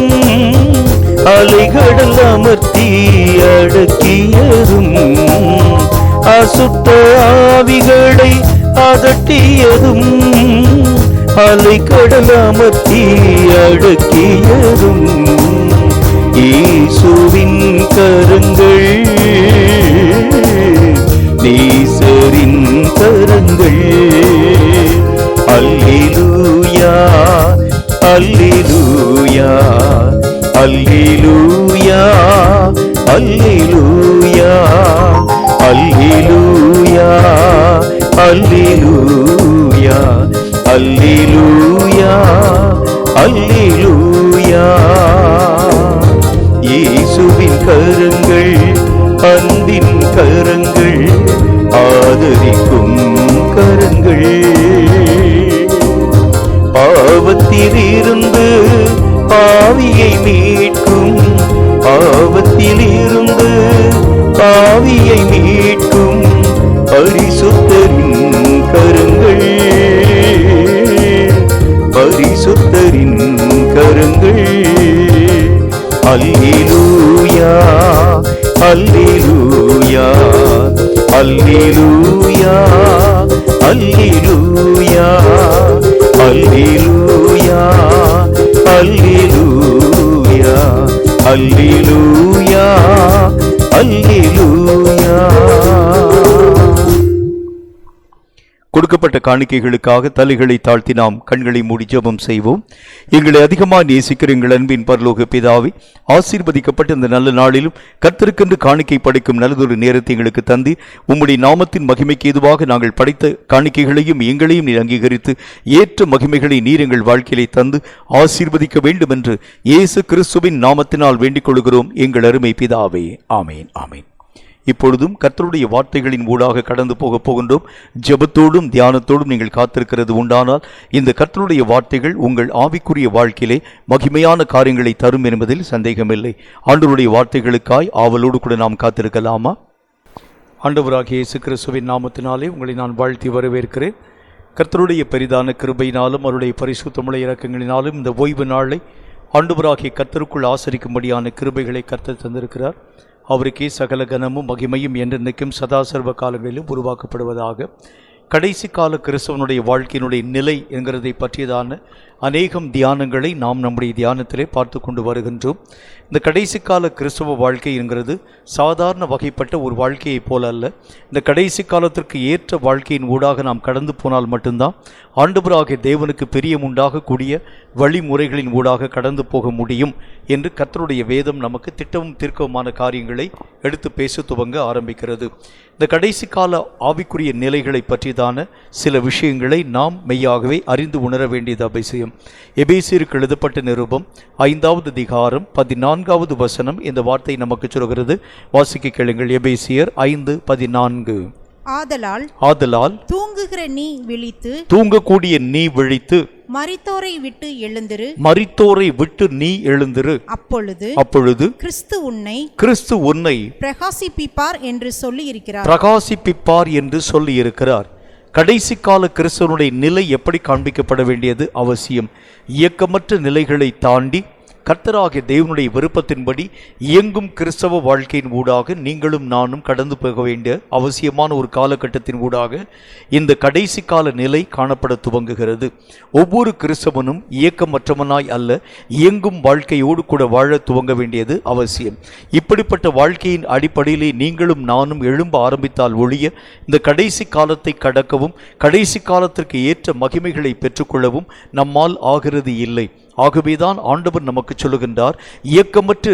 அலைகடல் அமர்த்தி அடக்கியதும் அசுத்த ஆவிகளை அதட்டியதும் அலைகடல் அமர்த்தி அடக்கியதும் இயேசுவின் கரங்கள், நேசரின் கரங்கள். அல்லேலூயா அல்லேலூயா அல்லேலூயா அல்லேலூயா அல்லேலூயா அல்லேலூயா அல்லேலூயா அல்லேலூயா. இயேசுவின் கரங்கள், அன்பின் கரங்கள், ஆதரிக்கும் கரங்கள். பாவத்தில் இருந்து பாவியை மீட்கும், பாவத்தில் இருந்து பாவியை மீட்கும் பரிசுத்தரின் கரங்கள், பரிசுத்தரின் கரங்கள். அல்லேலூயா அல்லேலூயா அல்லேலூயா அல்லேலூயா அல்லேலூயா அல்லேலூயா அல்லேலூயா அல்லேலூயா. கொடுக்கப்பட்ட காணிக்கைகளுக்காக தலைகளை தாழ்த்தி நாம் கண்களை மூடி ஜெபம் செய்வோம். எங்களை அதிகமாக நேசிக்கிற எங்கள் அன்பின் பரலோக பிதாவே, ஆசீர்வதிக்கப்பட்ட இந்த நல்ல நாளிலும் கர்த்தருக்கென்று காணிக்கை படைக்கும் நல்லதொரு நேரத்தை எங்களுக்கு தந்து உம்முடைய நாமத்தின் மகிமைக்கு ஏதுவாக நாங்கள் படைத்த காணிக்கைகளையும் எங்களையும் நீர் அங்கீகரித்து ஏற்ற மகிமைகளை நீர் எங்கள் வாழ்க்கையிலே தந்து ஆசீர்வதிக்க வேண்டும் என்று இயேசு கிறிஸ்துவின் நாமத்தினால் வேண்டிக் கொள்கிறோம் எங்கள் அருமை பிதாவே. ஆமேன் ஆமேன். இப்பொழுதும் கர்த்தருடைய வார்த்தைகளின் ஊடாக கடந்து போகின்றோம். ஜெபத்தோடும் தியானத்தோடும் நீங்கள் காத்திருக்கிறது உண்டானால் இந்த கர்த்தருடைய வார்த்தைகள் உங்கள் ஆவிக்குரிய வாழ்க்கையிலே மகிமையான காரியங்களை தரும் என்பதில் சந்தேகமில்லை. ஆண்டவருடைய வார்த்தைகளுக்காய் ஆவலோடு கூட நாம் காத்திருக்கலாமா? ஆண்டவராகிய இயேசு கிறிஸ்துவின் நாமத்தினாலே உங்களை நான் வாழ்த்தி வரவேற்கிறேன். கர்த்தருடைய பெரிதான கிருபையினாலும் அவருடைய பரிசுத்தமுள்ள இரக்கங்களினாலும் இந்த ஓய்வு நாளை ஆண்டவராகிய கர்த்தருக்குள் ஆசரிக்கும்படியான கிருபைகளை கர்த்தர் தந்திருக்கிறார். அவருக்கே சகல கனமும் மகிமையும் என்றென்றைக்கும் சதா சர்வ காலங்களிலும் உருவாக்கப்படுவதாக. கடைசி கால கிறிஸ்தவனுடைய வாழ்க்கையினுடைய நிலை என்கிறதை பற்றியதான அநேகம் தியானங்களை நாம் நம்முடைய தியானத்திலே பார்த்து கொண்டு வருகின்றோம். இந்த கடைசி கால கிறிஸ்தவ வாழ்க்கை என்கிறது சாதாரண வகைப்பட்ட ஒரு வாழ்க்கையைப் போல அல்ல. இந்த கடைசி காலத்திற்கு ஏற்ற வாழ்க்கையின் ஊடாக நாம் கடந்து போனால் மட்டும்தான் ஆண்டவராகிய தேவனுக்கு பிரியமுண்டாகக்கூடிய வழிமுறைகளின் ஊடாக கடந்து போக முடியும் என்று கர்த்தருடைய வேதம் நமக்கு திட்டமும் தீர்க்கவுமான காரியங்களை எடுத்து பேச துவங்க ஆரம்பிக்கிறது. இந்த கடைசி கால ஆவிக்குரிய நிலைகளை பற்றியதான சில விஷயங்களை நாம் மெய்யாகவே அறிந்து உணர வேண்டியது அவசியம். எபேசியருக்கு எழுதப்பட்ட நிருபம் 5வது அதிகாரம் 14வது வசனம் இந்த வார்த்தை நமக்கு சொல்கிறது. வாசிக்க கேளுங்கள். எபேசியர் 5:14. ஆதலால் தூங்குகிற நீ விழித்து, தூங்கக்கூடிய நீ விழித்து, மரித்தோரை விட்டு எழுந்திரு, மரித்தோரை விட்டு நீ எழுந்திரு. அப்பொழுது கிறிஸ்து உன்னை பிரகாசிப்பிப்பார் என்று சொல்லி இருக்கிறார். பிரகாசிப்பிப்பார் என்று சொல்லி இருக்கிறார். கடைசி கால கிறிஸ்தவனுடைய நிலை எப்படி காண்பிக்கப்பட வேண்டியது அவசியம். இயக்கமற்ற நிலைகளை தாண்டி கர்த்தராகிய தேவனுடைய விருப்பத்தின்படி இயங்கும் கிறிஸ்தவ வாழ்க்கையின் ஊடாக நீங்களும் நானும் கடந்து போக வேண்டிய அவசியமான ஒரு காலகட்டத்தின் ஊடாக இந்த கடைசி கால நிலை காணப்பட துவங்குகிறது. ஒவ்வொரு கிறிஸ்தவனும் இயக்கமற்றவனாய் அல்ல, இயங்கும் வாழ்க்கையோடு கூட வாழ துவங்க வேண்டியது அவசியம். இப்படிப்பட்ட வாழ்க்கையின் அடிப்படையிலே நீங்களும் நானும் எழும்ப ஆரம்பித்தால் ஒழிய இந்த கடைசி காலத்தை கடக்கவும் கடைசி காலத்திற்கு ஏற்ற மகிமைகளை பெற்றுக்கொள்ளவும் நம்மால் ஆகிறது இல்லை. ஆகவேதான் ஆண்டவர் நமக்கு சொல்லுகின்றார், இயக்கமற்று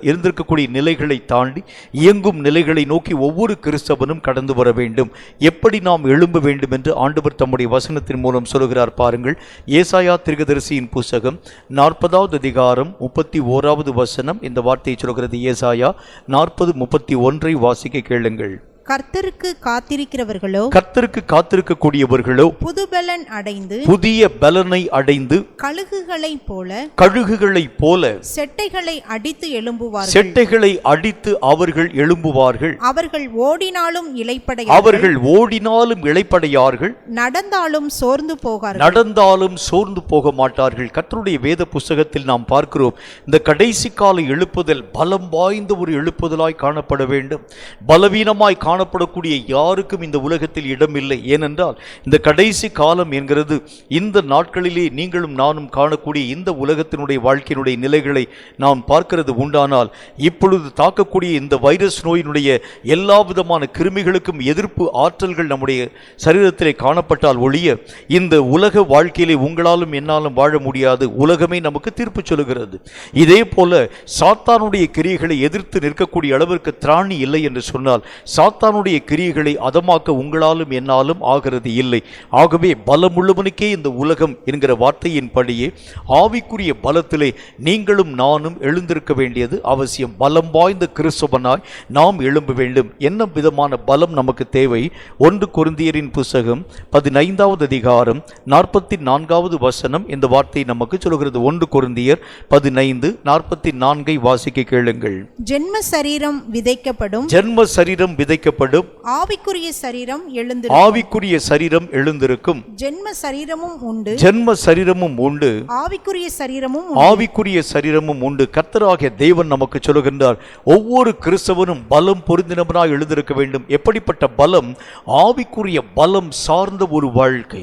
இருந்திருக்கக்கூடிய நிலைகளை தாண்டி இயங்கும் நிலைகளை நோக்கி ஒவ்வொரு கிறிஸ்தவனும் கடந்து வர வேண்டும். எப்படி நாம் எழும்ப வேண்டும் என்று ஆண்டவர் தம்முடைய வசனத்தின் மூலம் சொல்லுகிறார் பாருங்கள். ஏசாயா தீர்க்கதரிசியின் புத்தகம் 40வது அதிகாரம் 31வது வசனம் இந்த வார்த்தையை சொல்கிறது. ஏசாயா 40:31 வாசிக்க கேளுங்கள். கர்த்தருக்கு காத்திருக்கிறவர்களோ கர்த்தருக்கு காத்திருக்கக்கூடியவர்களோ புதுபலன் அடைந்து புதிய பலனை அடைந்து கழுகுகளைப் போல கழுகுகளைப் போல செட்டைகளை அடித்து எழும்புவார்கள். செட்டைகளை அடித்து அவர்கள் எழும்புவார்கள். அவர்கள் ஓடினாலும் இளைப்படையார்கள், அவர்கள் ஓடினாலும் இளைப்படையார்கள், நடந்தாலும் சோர்ந்து போகார்கள். நடந்தாலும் சோர்ந்து போக மாட்டார்கள். கர்த்தருடைய வேத புஸ்தகத்தில் நாம் பார்க்கிறோம், இந்த கடைசி கால எழுப்புதல் பலம் வாய்ந்த ஒரு எழுப்புதலாய் காணப்பட வேண்டும். பலவீனமாய் காணப்படக்கூடிய யாருக்கும் இந்த உலகத்தில் இடமில்லை. ஏனென்றால் இந்த கடைசி காலம் என்கிறது இந்த நாட்களிலே நீங்களும் நானும் காணக்கூடிய இந்த உலகத்தினுடைய வாழ்க்கையினுடைய நிலைகளை நாம் பார்க்கிறது உண்டானால், இப்பொழுது தாக்கக்கூடிய இந்த வைரஸ் நோயினுடைய எல்லா விதமான கிருமிகளுக்கும் எதிர்ப்பு ஆற்றல்கள் நம்முடைய சரீரத்திலே காணப்பட்டால் ஒழிய இந்த உலக வாழ்க்கையிலே உங்களாலும் என்னாலும் வாழ முடியாது. உலகமே நமக்கு தீர்ப்பு சொல்லுகிறது. இதே போல சாத்தானுடைய கிரியைகளை எதிர்த்து நிற்கக்கூடிய அளவிற்கு திராணி இல்லை என்று சொன்னால், சாத்தானுடைய கிரியைகளை அதமாக்க உங்களாலும் என்னாலும் ஆகிறது இல்லை. ஆகவே பலமுள்ளவனுக்கே இந்த உலகம் என்கிற வார்த்தையின்படியே ஆவிக்குரிய பலத்திலே நீங்களும் நானும் எழுந்திருக்க வேண்டியது அவசியம். பலம் வாய்ந்த கிறிஸ்தவனாய் நாம் எழும்ப வேண்டும். என்ன விதமான பலம் நமக்கு தேவை? 1 கொரிந்தியரின் புஸ்தகம் 15வது அதிகாரம் 44வது வசனம் இந்த வார்த்தை நமக்கு சொல்கிறது. 1 கொரிந்தியர் 15:44 வாசிக்க கேளுங்கள். ஜென்ம சரீரம் விதைக்கப்படும், ஜென்ம சரீரம் விதைக்கப்படும், ஆவிக்குரிய சரீரம் எழுந்திருக்கும். ஆவிக்குரிய சரீரம் எழுந்திருக்கும். ஜென்ம சரீரமும் உண்டு, ஜென்ம சரீரமும் உண்டு, ஆவிக்குரிய சரீரமும் ஆவிக்குரிய சரீரமும் உண்டு. கர்த்தராகிய தேவன் நமக்கு சொல்லுகின்றார், ஒவ்வொரு கிறிஸ்தவனும் பலம் பொருந்தினவனாய் எழுந்திருக்க வேண்டும். எப்படிப்பட்ட பலம்? ஆவிக்குரிய பலம் சார்ந்த ஒரு வாழ்க்கை.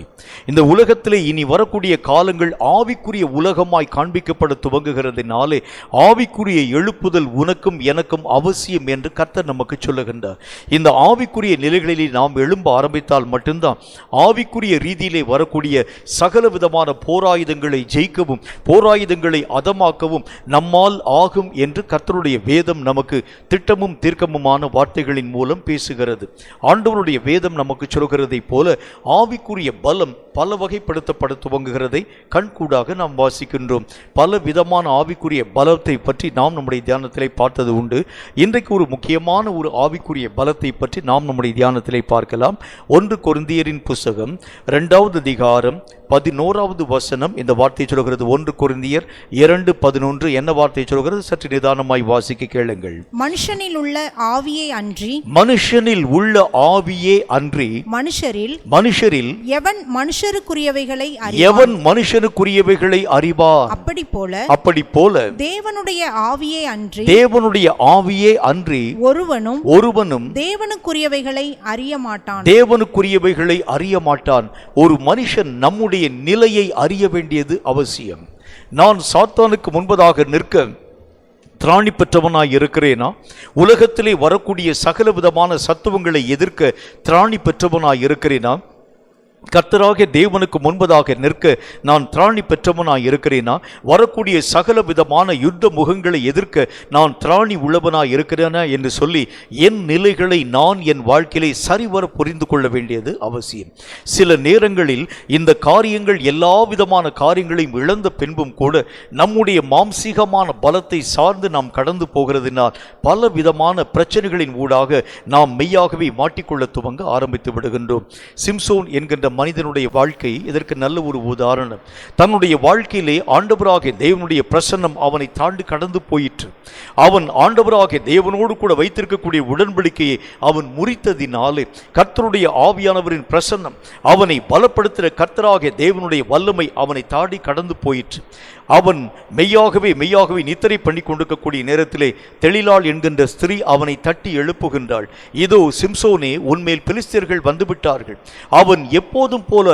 இந்த உலகத்திலே இனி வரக்கூடிய காலங்கள் ஆவிக்குரிய உலகமாய் காண்பிக்கப்பட துவங்குகிறதுனாலே ஆவிக்குரிய எழுப்புதல் உனக்கும் எனக்கும் அவசியம் என்று கர்த்தர் நமக்கு சொல்லுகின்றார். இந்த ஆவிக்குரிய நிலைகளிலே நாம் எழும்ப ஆரம்பித்தால் மட்டும்தான் ஆவிக்குரிய ரீதியிலே வரக்கூடிய சகல விதமான போராயுதங்களை ஜெயிக்கவும் போராயுதங்களை அதமாக்கவும் நம்மால் ஆகும் என்று கர்த்தருடைய வேதம் நமக்கு திட்டமும் தீர்க்கமுமான வார்த்தைகளின் மூலம் பேசுகிறது. ஆண்டவருடைய வேதம் நமக்கு சொல்கிறதை போல ஆவிக்குரிய பலம் பல வகைப்படுத்தப்பட துவங்குகிறதை கண்கூடாக நாம் வாசிக்கின்றோம். பல விதமான ஆவிக்குரிய பலத்தை பற்றி நாம் நம்முடைய தியானத்திலே பார்த்தது உண்டு. இன்றைக்கு ஒரு முக்கியமான ஒரு ஆவிக்குரிய பலத்தை பற்றி நாம் நம்முடைய தியானத்திலே பார்க்கலாம். 1 கொரிந்தியரின் புஸ்தகம் 2வது அதிகாரம் 11வது வசனம் இந்த வார்த்தை சொல்கிறது. 1 கொரிந்தியர் 2:11 என்ன வார்த்தை சொல்கிறது? சற்று நிதானமாய் வாசிக்க கேளுங்கள். மனுஷனில் உள்ள ஆவியே அன்றி, மனுஷனில் உள்ள ஆவியே அன்றி, மனுஷரில் எவன் மனுஷருக்குரியவைகளை எவன் மனுஷனுக்குரியவைகளை அறிவார்? அப்படி போல தேவனுடைய ஆவியே அன்றி ஒருவனும் தேவனுக்குரியவைகளை அறிய மாட்டான். ஒரு மனுஷன் நம்முடைய நிலையை அறிய வேண்டியது அவசியம். நான் சாத்தானுக்கு முன்பதாக நிற்க திராணி பெற்றவனாய் இருக்கிறேனா? உலகத்திலே வரக்கூடிய சகல விதமான சத்துவங்களை எதிர்க்க திராணி பெற்றவனாய் இருக்கிறேனா? கர்த்தராகிய தேவனுக்கு முன்பதாக நிற்க நான் திராணி பெற்றவனாய் இருக்கிறேனா? வரக்கூடிய சகல விதமான யுத்த முகங்களை எதிர்க்க நான் திராணி உள்ளவனாய் இருக்கிறேனா என்று சொல்லி என் நிலைகளை நான் என் வாழ்க்கையிலே சரிவர புரிந்து கொள்ள வேண்டியது அவசியம். சில நேரங்களில் இந்த காரியங்கள் எல்லா விதமான காரியங்களையும் இழந்த பின்பும் கூட நம்முடைய மாம்சீகமான பலத்தை சார்ந்து நாம் கடந்து போகிறதினால் பல விதமான பிரச்சனைகளின் ஊடாக நாம் மெய்யாகவே மாட்டிக்கொள்ள துவங்க ஆரம்பித்து விடுகின்றோம். சிம்சோன் என்கின்ற மனிதனுடைய வாழ்க்கை இதற்கு நல்ல ஒரு உதாரணம். தன்னுடைய வாழ்க்கையிலே ஆண்டவராகிய தேவனுடைய பிரசன்னம் அவனை தாண்டி கடந்து போயிற்று. அவன் ஆண்டவராகிய தேவனோடு கூட வைத்திருக்கக்கூடிய உடன்படிக்கையை அவன் முறித்ததினாலே கர்த்தருடைய ஆவியானவரின் பிரசன்னம் அவனை பலப்படுத்துகிற கர்த்தராகிய தேவனுடைய வல்லமை அவனை தாண்டி கடந்து போயிற்று. அவன் மெய்யாகவே நித்திரை பண்ணி கொண்டிருக்கக்கூடிய நேரத்திலே தெளிலாள் என்கின்ற ஸ்திரீ அவனை தட்டி எழுப்புகின்றாள். இதோ சிம்சோனே, உன்மேல் பெலிஸ்தியர்கள் வந்துவிட்டார்கள். அவன் எப்போதும் போல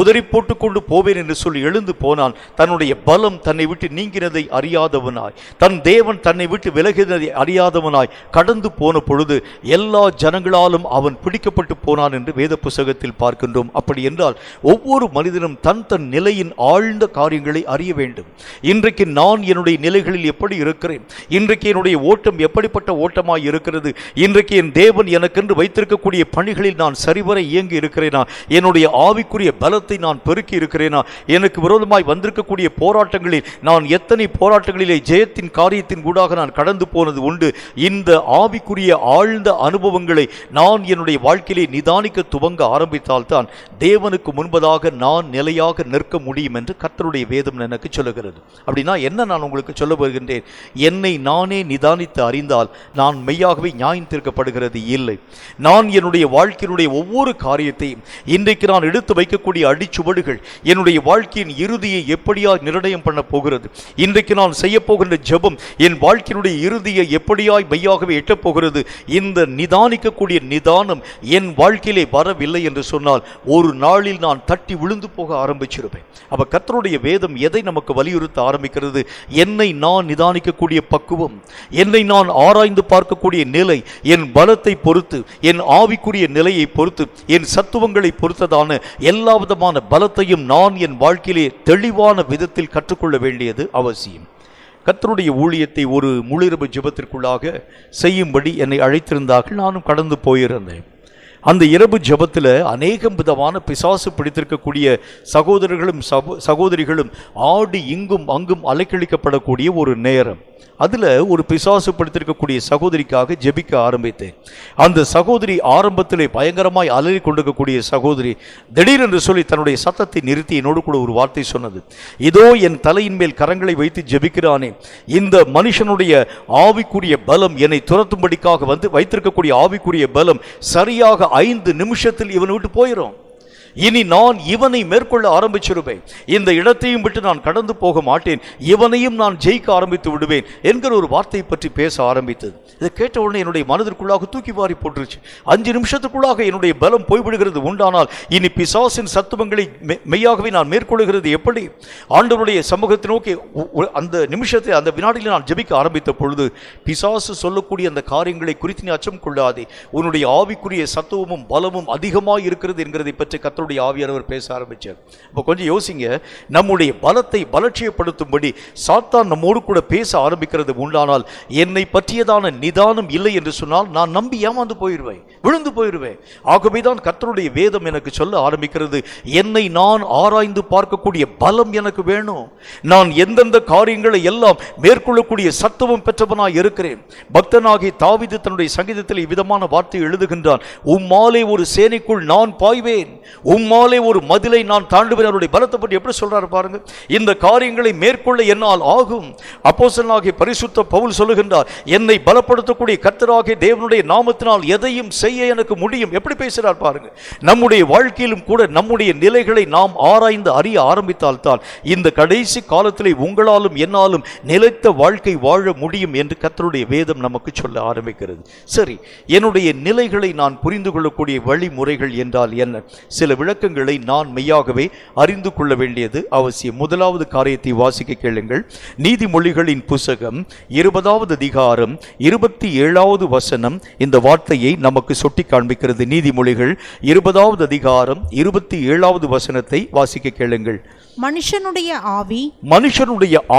உதறி போட்டுக்கொண்டு போவேன் என்று சொல்லி எழுந்து போனான். தன்னுடைய பலம் தன்னை விட்டு நீங்கினதை அறியாதவனாய், தன் தேவன் தன்னை விட்டு விலகினதை அறியாதவனாய் கடந்து போன பொழுது எல்லா ஜனங்களாலும் அவன் பிடிக்கப்பட்டு போனான் என்று வேத புஸ்தகத்தில் பார்க்கின்றோம். அப்படி என்றால் ஒவ்வொரு மனிதனும் தன் நிலையின் ஆழ்ந்த காரியங்களை அறிய வேண்டும். இன்றைக்கு நான் என்னுடைய நிலைகளில் எப்படி இருக்கிறேன், இன்றைக்கு என்னுடைய ஓட்டம் எப்படிப்பட்ட ஓட்டமாய் இருக்கிறது, இன்றைக்கு என் தேவன் எனக்கென்று வைத்திருக்கக்கூடிய பணிகளில் நான் சரிவர இயங்கி இருக்கிறேனா, என்னுடைய ஆவிக்குரிய பலத்தை நான் பெருக்கி இருக்கிறேனா, எனக்கு விரோதமாய் வந்திருக்கக்கூடிய போராட்டங்களில் நான் எத்தனை போராட்டங்களிலே ஜெயத்தின் காரியத்தின் கூடாக நான் கடந்து போனது உண்டு. இந்த ஆவிக்குரிய ஆழ்ந்த அனுபவங்களை நான் என்னுடைய வாழ்க்கையிலே நிதானிக்க துவங்க ஆரம்பித்தால்தான் தேவனுக்கு முன்பதாக நான் நிலையாக நிற்க முடியும் என்று கர்த்தருடைய வேதம் எனக்கு சொல்லுகிறது. அப்படின்னா என்ன நான் உங்களுக்கு சொல்ல வருகின்றேன், என்னை நானே நிதானித்து அறிந்தால் நான் மெய்யாகவே நியாயம் தீர்க்கப்படுகிறது இல்லை. நான் என்னுடைய வாழ்க்கையினுடைய ஒவ்வொரு காரியத்தையும், இன்றைக்கு நான் எடுத்து வைக்கக்கூடிய அடிச்சுவடுகள் என்னுடைய வாழ்க்கையின் இறுதியை எப்படியா நிர்ணயம் பண்ண போகிறது, இன்றைக்கு நான் செய்ய போகின்ற ஜெபம் என் வாழ்க்கையினுடைய இறுதியை எப்படியாய் மெய்யாகவே எட்டப் போகிறது. இந்த நிதானிக்கக்கூடிய நிதானம் என் வாழ்க்கையிலே வரவில்லை என்று சொன்னால் ஒரு நாளில் நான் தட்டி விழுந்து போக ஆரம்பிச்சிருப்பேன். அப்ப கர்த்தருடைய வேதம் எதை நமக்கு வலியுறுத்த ஆரம்பிக்கிறது, என்னை நான் நிதானிக்கக்கூடிய பக்குவம், என்னை நான் ஆராய்ந்து பார்க்கக்கூடிய நிலை, என் பலத்தை பொறுத்து, என் ஆவிக்குரிய நிலையை பொறுத்து, என் சத்துவங்களை பொறுத்ததான எல்லா விதமான பலத்தையும் நான் என் வாழ்க்கையிலே தெளிவான விதத்தில் கற்றுக்கொள்ள வேண்டியது அவசியம். கர்த்தருடைய ஊழியத்தை ஒரு முழுஇரவு ஜெபத்திற்குள்ளாக செய்யும்படி என்னை அழைத்திருந்தார்கள். நானும் கடந்து போயிருந்தேன். அந்த இரவு ஜெபத்தில் அநேகம் விதமான பிசாசு பிடித்திருக்கக்கூடிய சகோதரர்களும் சகோதரிகளும் ஆடி இங்கும் அங்கும் அலைக்கழிக்கப்படக்கூடிய ஒரு நேரம். அதில் ஒரு பிசாசு படுத்திருக்கக்கூடிய சகோதரிக்காக ஜெபிக்க ஆரம்பித்தேன். அந்த சகோதரி ஆரம்பத்திலே பயங்கரமாய் அலறி கொண்டிருக்கக்கூடிய சகோதரி திடீரென்று சொல்லி தன்னுடைய சத்தத்தை நிறுத்தி என்னோடு கூட ஒரு வார்த்தை சொன்னது, இதோ என் தலையின் மேல் கரங்களை வைத்து ஜெபிக்கிறானே, இந்த மனுஷனுடைய ஆவிக்குரிய பலம், என்னை துரத்தும்படிக்காக வந்து வைத்திருக்கக்கூடிய ஆவிக்குரிய பலம் சரியாக 5 நிமிஷத்தில் இவனை விட்டு போயிடும். இனி நான் இவனை மேற்கொள்ள ஆரம்பிச்சிருவேன், இந்த இடத்தையும் விட்டு நான் கடந்து போக மாட்டேன், இவனையும் நான் ஜெயிக்க ஆரம்பித்து விடுவேன் என்கிற ஒரு வார்த்தையை பற்றி பேச ஆரம்பித்தது. இதை கேட்ட உடனே என்னுடைய மனதிற்குள்ளாக தூக்கி வாரி போட்டுருச்சு. 5 நிமிஷத்துக்குள்ளாக என்னுடைய பலம் போய்விடுகிறது உண்டானால் இனி பிசாசின் சத்துவங்களை மெய்யாகவே நான் மேற்கொள்கிறது எப்படி? ஆண்டவருடைய சமூகத்தை நோக்கி அந்த நிமிஷத்தை, அந்த வினாடியில் நான் ஜெபிக்க ஆரம்பித்த பொழுது பிசாசு சொல்லக்கூடிய அந்த காரியங்களை குறித்து நீ அச்சம் கொள்ளாதே, உன்னுடைய ஆவிக்குரிய சத்துவமும் பலமும் அதிகமாக இருக்கிறது என்கிறதை பற்றி கர்த்தருடைய ஆவியானவர் பேச ஆரம்பிச்சார். இப்போ கொஞ்சம் யோசிங்க, நம்முடைய பலத்தை பலட்சியப்படுத்தும்படி சாத்தான் நம்மோடு கூட பேச ஆரம்பிக்கிறது உண்டானால் என்னை பற்றியதான நிதானம் இல்லை என்று சொன்னால் நான் நம்பி ஏமாந்து போயிடுவேன், விழுந்து போயிடுவேன். ஆகவே தான் கர்த்தருடைய வேதம் எனக்கு சொல்ல ஆரம்பிக்கிறது, என்னை நான் ஆராய்ந்து பார்க்கக்கூடிய பலம் எனக்கு வேணும். நான் எந்தெந்த காரியங்களை எல்லாம் மேற்கொள்ளக்கூடிய சத்துவம் பெற்றவனாய் இருக்கிறேன். பக்தனாகி தாவீது தன்னுடைய சங்கீதத்தில் இவ்விதமான வார்த்தை எழுதுகின்றான், உம்மாலே ஒரு சேனைக்குள் நான் பாய்வேன், உம்மாலே ஒரு மதிலை நான் தாண்டுவேன். அவருடைய பலத்தை பற்றி எப்படி சொல்றாரு பாருங்க. இந்த காரியங்களை மேற்கொள்ள என்னால் ஆகும். அப்போஸ்தலனாகிய பரிசுத்த பவுல் சொல்லுகின்றார், என்னை பலப்படுத்தக்கூடிய கர்த்தராகிய தேவனுடைய நாமத்தினால் எதையும் செய்ய எனக்கு முடியும். எப்படி பேசுகிறார் பாருங்க. நம்முடைய வாழ்க்கையிலும் கூட நம்முடைய நிலைகளை நாம் ஆராய்ந்து அறிய ஆரம்பித்தால்தான் இந்த கடைசி காலத்திலே உங்களாலும் என்னாலும் நிலைத்த வாழ்க்கை வாழ முடியும் என்று கர்த்தருடைய வேதம் நமக்கு சொல்ல ஆரம்பிக்கிறது. சரி, என்னுடைய நிலைகளை நான் புரிந்து கொள்ளக்கூடிய வழிமுறைகள் என்றால் என்ன? சில விளக்கங்களை நான் மெய்யாகவே அறிந்து கொள்ள வேண்டியது அவசியம். முதலாவது காரியத்தை வாசிக்க கேளுங்கள். நீதிமொழிகளின் புத்தகம் 20வது அதிகாரம் 27வது வசனம் இந்த வார்த்தையை நமக்கு சுட்டி காண்பிக்கிறது. நீதிமொழிகள் 20வது அதிகாரம் 27வது வசனத்தை வாசிக்க கேளுங்கள். மனுஷனுடைய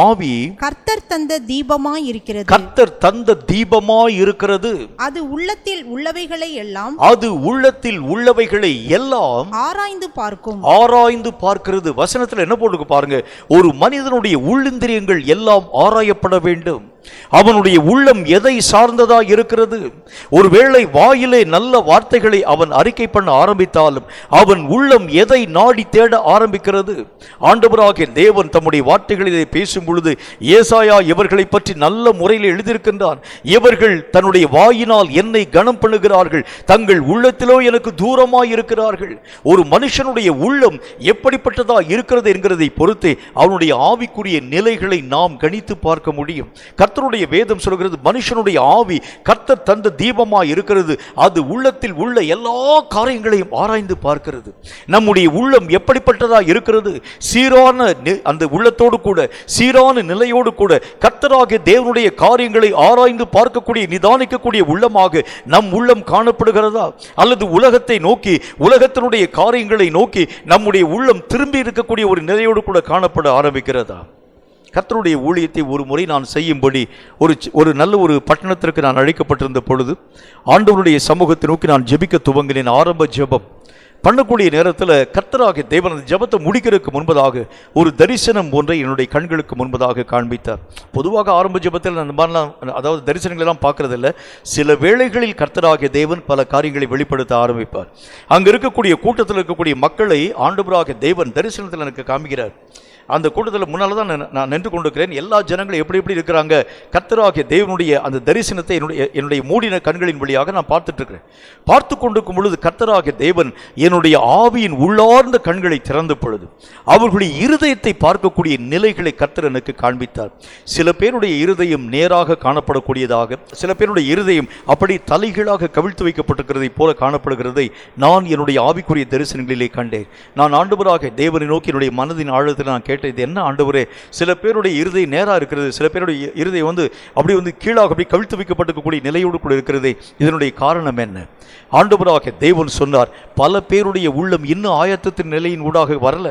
ஆவி கர்த்தர் தந்த தீபமாய் இருக்கிறது, கர்த்தர் தந்த தீபமாய் இருக்கிறது. அது உள்ளத்தில் உள்ளவைகளை எல்லாம், அது உள்ளத்தில் உள்ளவைகளை எல்லாம் ஆராய்ந்து பார்க்கும். ஆராய்ந்து பார்க்கிறது. வசனத்தில் என்ன போட்டுக்கு பாருங்க, ஒரு மனிதனுடைய உள்ளிந்திரியங்கள் எல்லாம் ஆராயப்பட வேண்டும். அவனுடைய உள்ளம் எதை சார்ந்ததா இருக்கிறது? ஒருவேளை வாயிலே நல்ல வார்த்தைகளை அவன் அறிக்கை பண்ண ஆரம்பித்தாலும் அவன் உள்ளம் எதை நாடி தேட ஆரம்பிக்கிறது? ஆண்டவராகிய தேவன் தம்முடைய வார்த்தைகளிலே பேசும் பொழுது ஏசாயா இவர்களை பற்றி நல்ல முறையில் எழுதியிருக்கின்றான். இவர்கள் தன்னுடைய வாயினால் என்னை கனம் பண்ணுகிறார்கள், தங்கள் உள்ளத்திலோ எனக்கு தூரமாய் இருக்கிறார்கள். ஒரு மனுஷனுடைய உள்ளம் எப்படிப்பட்டதா இருக்கிறது என்கிறதை பொறுத்தே அவனுடைய ஆவிக்குரிய நிலைகளை நாம் கணித்து பார்க்க முடியும். கர்த்தருடைய வேதம் சொல்கிறது, மனுஷனுடைய ஆவி கர்த்தர் தந்த தீபமாய் இருக்கிறது, அது உள்ளத்தில் உள்ள எல்லா காரியங்களையும் ஆராய்ந்து பார்க்கிறது. நம்முடைய உள்ளம் எப்படிப்பட்டதா இருக்கிறது? சீரான அந்த உள்ளத்தோடு கூட, சீரான நிலையோடு கூட கர்த்தராகிய தேவனுடைய காரியங்களை ஆராய்ந்து பார்க்கக்கூடிய, நிதானிக்கக்கூடிய உள்ளமாக நம் உள்ளம் காணப்படுகிறதா? அல்லது உலகத்தை நோக்கி, உலகத்தினுடைய காரியங்களை நோக்கி நம்முடைய உள்ளம் திரும்பி இருக்கக்கூடிய ஒரு நிலையோடு கூட காணப்பட ஆரம்பிக்கிறதா? கர்த்தருடைய ஊழியத்தை ஒரு முறை நான் செய்யும்படி ஒரு நல்ல ஒரு பட்டணத்திற்கு நான் அழைக்கப்பட்டிருந்த பொழுது ஆண்டவருடைய சமூகத்தை நோக்கி நான் ஜெபிக்க துவங்கினேன். ஆரம்ப ஜெபம் பண்ணக்கூடிய நேரத்தில் கர்த்தராகிய தேவன் அந்த ஜெபத்தை முடிக்கிறதுக்கு முன்பதாக ஒரு தரிசனம் ஒன்றை என்னுடைய கண்களுக்கு முன்பதாக காண்பித்தார். பொதுவாக ஆரம்ப ஜெபத்தில் அந்த மாதிரிலாம், அதாவது தரிசனங்களெல்லாம் பார்க்கறதில்ல. சில வேளைகளில் கர்த்தராகிய தேவன் பல காரியங்களை வெளிப்படுத்த ஆரம்பிப்பார். அங்கே இருக்கக்கூடிய கூட்டத்தில் இருக்கக்கூடிய மக்களை ஆண்டவராகிய தேவன் தரிசனத்தில் எனக்கு காமிக்கிறார். அந்த கூட்டத்தில் முன்னால் தான் நான் நின்று கொண்டிருக்கிறேன். எல்லா ஜனங்களும் எப்படி இருக்கிறாங்க, கர்த்தராகிய தேவனுடைய அந்த தரிசனத்தை என்னுடைய மூடின கண்களின் வழியாக நான் பார்த்துட்டு இருக்கிறேன். பார்த்து கொண்டிருக்கும் பொழுது கர்த்தராகிய தேவன் என்னுடைய ஆவியின் உள்ளார்ந்த கண்களை திறந்த பொழுது அவர்களுடைய இருதயத்தை பார்க்கக்கூடிய நிலைகளை கர்த்தர் எனக்கு காண்பித்தார். சில பேருடைய இருதயம் நேராக காணப்படக்கூடியதாக, சில பேருடைய இருதயம் அப்படி தலைகீழாக கவிழ்த்து வைக்கப்பட்டிருக்கிறதை போல காணப்படுகிறதை நான் என்னுடைய ஆவிக்குரிய தரிசனங்களிலே கண்டேன். நான் ஆண்டவராகிய தேவனை நோக்கி என்னுடைய மனதின் ஆழத்தில் நான் இது என்ன ஆண்டவரே, சில பேருடைய இருதயம் நேரா இருக்கிறது, சில பேருடைய இருதயம் அப்படி கீழாக அப்படி கவிழ்த்து வைக்கப்பட்டிருக்கக்கூடிய நிலையோடு கூட இருக்கிறது. இதனுடைய காரணம் என்ன? ஆண்டவராகிய தேவன் சொன்னார், பல பேருடைய உள்ளம் இன்னும் ஆயத்தத்தின் நிலையின் ஊடாக வரல.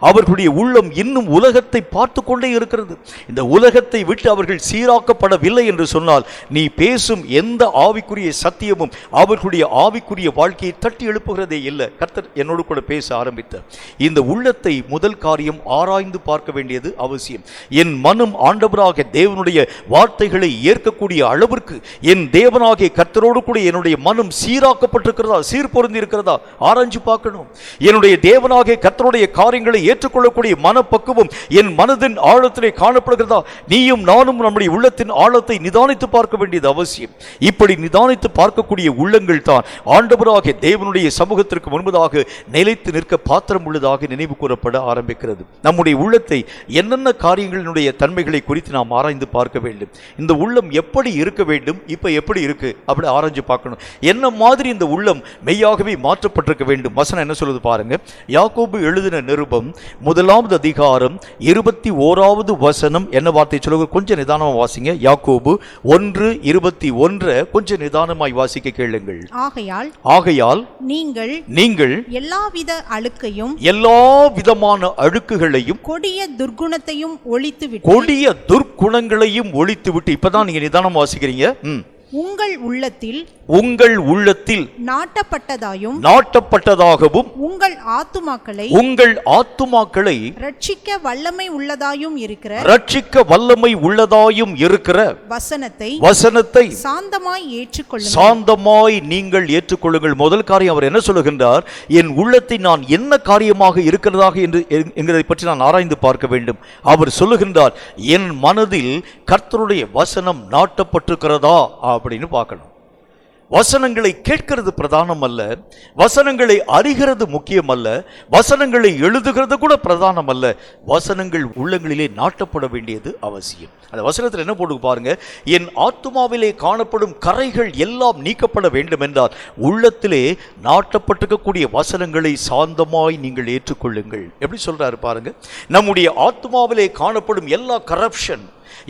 அவர்களுடைய உள்ளம் இன்னும் உலகத்தை பார்த்து கொண்டே இருக்கிறது. இந்த உலகத்தை விட்டு அவர்கள் சீராக்கப்படவில்லை என்று சொன்னால் நீ பேசும் எந்த ஆவிக்குரிய சத்தியமும் அவர்களுடைய ஆவிக்குரிய வாழ்க்கையை தட்டி எழுப்புகிறதே இல்லை. கர்த்தர் என்னோடு கூட பேச ஆரம்பித்தார். இந்த உள்ளத்தை முதல் காரியம் ஆராய்ந்து பார்க்க வேண்டியது அவசியம். என் மனம் ஆண்டவராகிய தேவனுடைய வார்த்தைகளை ஏற்கக்கூடிய அளவிற்கு என் தேவனாகிய கர்த்தரோடு கூட என்னுடைய மனம் சீராக்கப்பட்டிருக்கிறதா, சீர்பொருந்தி இருக்கிறதா ஆராய்ச்சி பார்க்கணும். என்னுடைய தேவனாகிய கர்த்தருடைய காரியங்களை ஏற்றுக்கொள்ளக்கூடிய மனப்பக்குவம் என் மனதின் ஆழத்திலே காணப்படுகிறதா? நீயும் நானும் நம்முடைய உள்ளத்தின் ஆழத்தை நிதானித்து பார்க்க வேண்டியது அவசியம். இப்படி நிதானித்து பார்க்கக்கூடிய உள்ளங்கள் தான் ஆண்டவராகிய தேவனுடைய சமூகத்திற்கு முன்பதாக நிலைத்து நிற்க பாத்திரம் உள்ளதாக நினைவு கூறப்பட ஆரம்பிக்கிறது. நம்முடைய உள்ளத்தை என்னென்ன காரியங்களினுடைய தன்மைகளை குறித்து நாம் ஆராய்ந்து பார்க்க வேண்டும். இந்த உள்ளம் எப்படி இருக்க வேண்டும், இப்ப எப்படி இருக்கு அப்படி ஆராய்ச்சி பார்க்கணும். என்ன மாதிரி இந்த உள்ளம் மெய்யாகவே மாற்றப்பட்டிருக்க வேண்டும். வசனம் என்ன சொல்லுது பாருங்க. யாக்கோபு எழுதின நிருபம் 1 அதிகாரம் 21 வசனம் என்ன வார்த்தை சொல்லுங்க, கொஞ்சம் நிதானமா வாசிங்க. யாக்கோபு 1:21 கொஞ்சம் நிதானமாய் வாசிக்க கேளுங்கள். ஆகையால் நீங்கள் எல்லா விதமான அழுக்குகளையும் கொடிய துர்க்குணங்களையும் ஒழித்துவிட்டு, இப்பதான் நீங்க நிதானம் வாசிக்கிறீங்க. உங்கள் உள்ளத்தில் நாட்டப்பட்டதாகவும் உங்கள் ஆத்துமாக்களை ரட்சிக்க வல்லமை உள்ளதாயும் இருக்கிற வசனத்தை சாந்தமாய் நீங்கள் ஏற்றுக்கொள்ளுங்கள். முதல் காரியம் அவர் என்ன சொல்லுகின்றார்? என் உள்ளத்தை நான் என்ன காரியமாக இருக்கிறதாக என்கிறதை பற்றி நான் ஆராய்ந்து பார்க்க வேண்டும். அவர் சொல்லுகின்றார், என் மனதில் கர்த்தருடைய வசனம் நாட்டப்பட்டிருக்கிறதா அப்படின்னு பார்க்கணும். வசனங்களை கேட்கிறது பிரதானம் அல்ல, வசனங்களை அறிகிறது முக்கியம் அல்ல, வசனங்களை எழுதுகிறது கூட பிரதானம் அல்ல. வசனங்கள் உள்ளங்களிலே நாட்டப்பட வேண்டியது அவசியம். அந்த வசனத்தில் என்ன போட்டு பாருங்க, என் ஆத்துமாவிலே காணப்படும் கரைகள் எல்லாம் நீக்கப்பட வேண்டும் என்றால் உள்ளத்திலே நாட்டப்பட்டிருக்கக்கூடிய வசனங்களை சாந்தமாய் நீங்கள் ஏற்றுக்கொள்ளுங்கள். எப்படி சொல்றாரு பாருங்க. நம்முடைய ஆத்துமாவிலே காணப்படும் எல்லா கரப்ஷன்,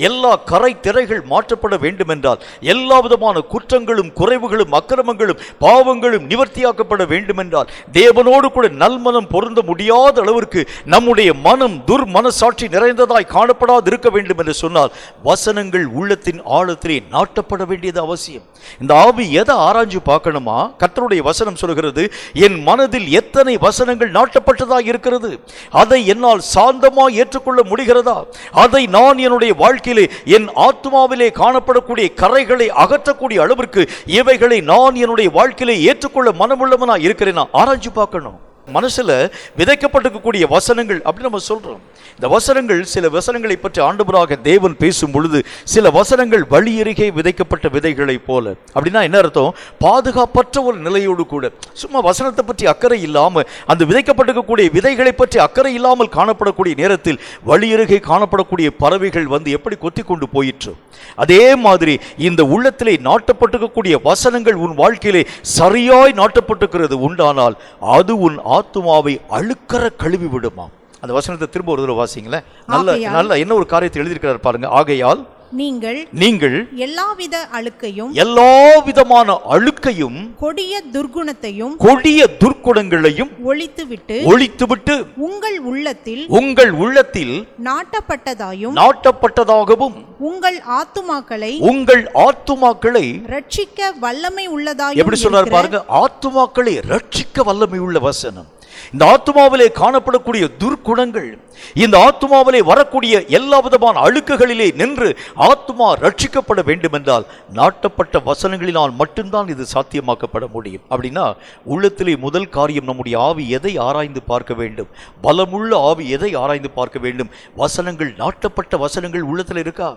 எல்லா கரை திரைகள் மாற்றப்பட வேண்டும் என்றால், எல்லா விதமான குற்றங்களும் குறைவுகளும் அக்கிரமங்களும் பாவங்களும் நிவர்த்தியாக்கப்பட வேண்டும் என்றால், தேவனோடு கூட நல்மனம் பொருந்த முடியாத அளவிற்கு நம்முடைய மனம் துர்மனசாட்சி நிறைந்ததாய் காணப்படாது இருக்க வேண்டும் என்று சொன்னால் வசனங்கள் உள்ளத்தின் ஆழத்திலே நாட்டப்பட வேண்டியது அவசியம். இந்த ஆவி எதை ஆராய்ச்சி பார்க்கணுமா? கர்த்தருடைய வசனம் சொல்கிறது, என் மனதில் எத்தனை வசனங்கள் நாட்டப்பட்டதாக இருக்கிறது, அதை என்னால் சாந்தமாக ஏற்றுக்கொள்ள முடிகிறதா? அதை நான் என்னுடைய வாழ்க்கையிலே என் ஆத்துமாவிலே காணப்படக்கூடிய கரைகளை அகற்றக்கூடிய அளவிற்கு இவைகளை நான் என்னுடைய வாழ்க்கையிலே ஏற்றுக்கொள்ள மனமுள்ளவனா இருக்கிறேனா? ஆராய்ச்சி பார்க்கணும். மனசுல விதைக்கப்பட்டிருக்கக்கூடிய வசனங்கள் அப்படின்னு நம்ம சொல்றோம். இந்த வசனங்கள், சில வசனங்களை பற்றி ஆண்டவராக தேவன் பேசும் பொழுது சில வசனங்கள் வழியருகே விதைக்கப்பட்ட விதைகளை போல. அப்படின்னா என்ன அர்த்தம்? பாதுகாப்பற்ற ஒரு நிலையோடு கூட சும்மா வசனத்தை பற்றி அக்கறை இல்லாம, அந்த விதைக்கப்பட்டிருக்கக்கூடிய விதைகளை பற்றி அக்கறை இல்லாமல் காணப்படக்கூடிய நேரத்தில் வழியருகே காணப்படக்கூடிய பறவைகள் வந்து எப்படி கொத்தி கொண்டு போயிற்று, அதே மாதிரி இந்த உள்ளத்திலே நாட்டப்பட்டிருக்கக்கூடிய வசனங்கள் உன் வாழ்க்கையிலே சரியாய் நாட்டப்பட்டிருக்கிறது உண்டானால் அது உன் ஆத்துமாவை அழுக்கற கழுவி விடுமா. அந்த வசனத்தை திரும்ப ஒரு தடவை வாசிங்களேன். நல்ல என்ன ஒரு காரியத்தை எழுதியிருக்கிறார் பாருங்க. ஆகையால் நீங்கள் எல்லாவித அழுக்கையும் எல்லா விதமான அழுக்கையும் கொடிய துர்க்குணங்களையும் ஒழித்துவிட்டு உங்கள் உள்ளத்தில் நாட்டப்பட்டதாகவும் உங்கள் ஆத்துமாக்களை ரட்சிக்க வல்லமை உள்ளதாயும். எப்படி சொல்றாரு பாருங்க, ஆத்துமாக்களை ரட்சிக்க வல்லமை உள்ள வசனம். இந்த ஆத்துமாவிலே காணப்படக்கூடிய துர்க்குணங்கள், இந்த ஆத்துமாவிலே வரக்கூடிய எல்லா விதமான அழுக்குகளிலே நின்று ஆத்துமா ரட்சிக்கப்பட வேண்டும் என்றால் நாட்டப்பட்ட வசனங்களினால் மட்டும்தான் இது சாத்தியமாக்கப்பட முடியும். அப்படின்னா உள்ளத்திலே முதல் காரியம் நம்முடைய ஆவி எதை ஆராய்ந்து பார்க்க வேண்டும்? பலமுள்ள ஆவி எதை ஆராய்ந்து பார்க்க வேண்டும்? வசனங்கள், நாட்டப்பட்ட வசனங்கள் உள்ளத்தில் இருக்கா?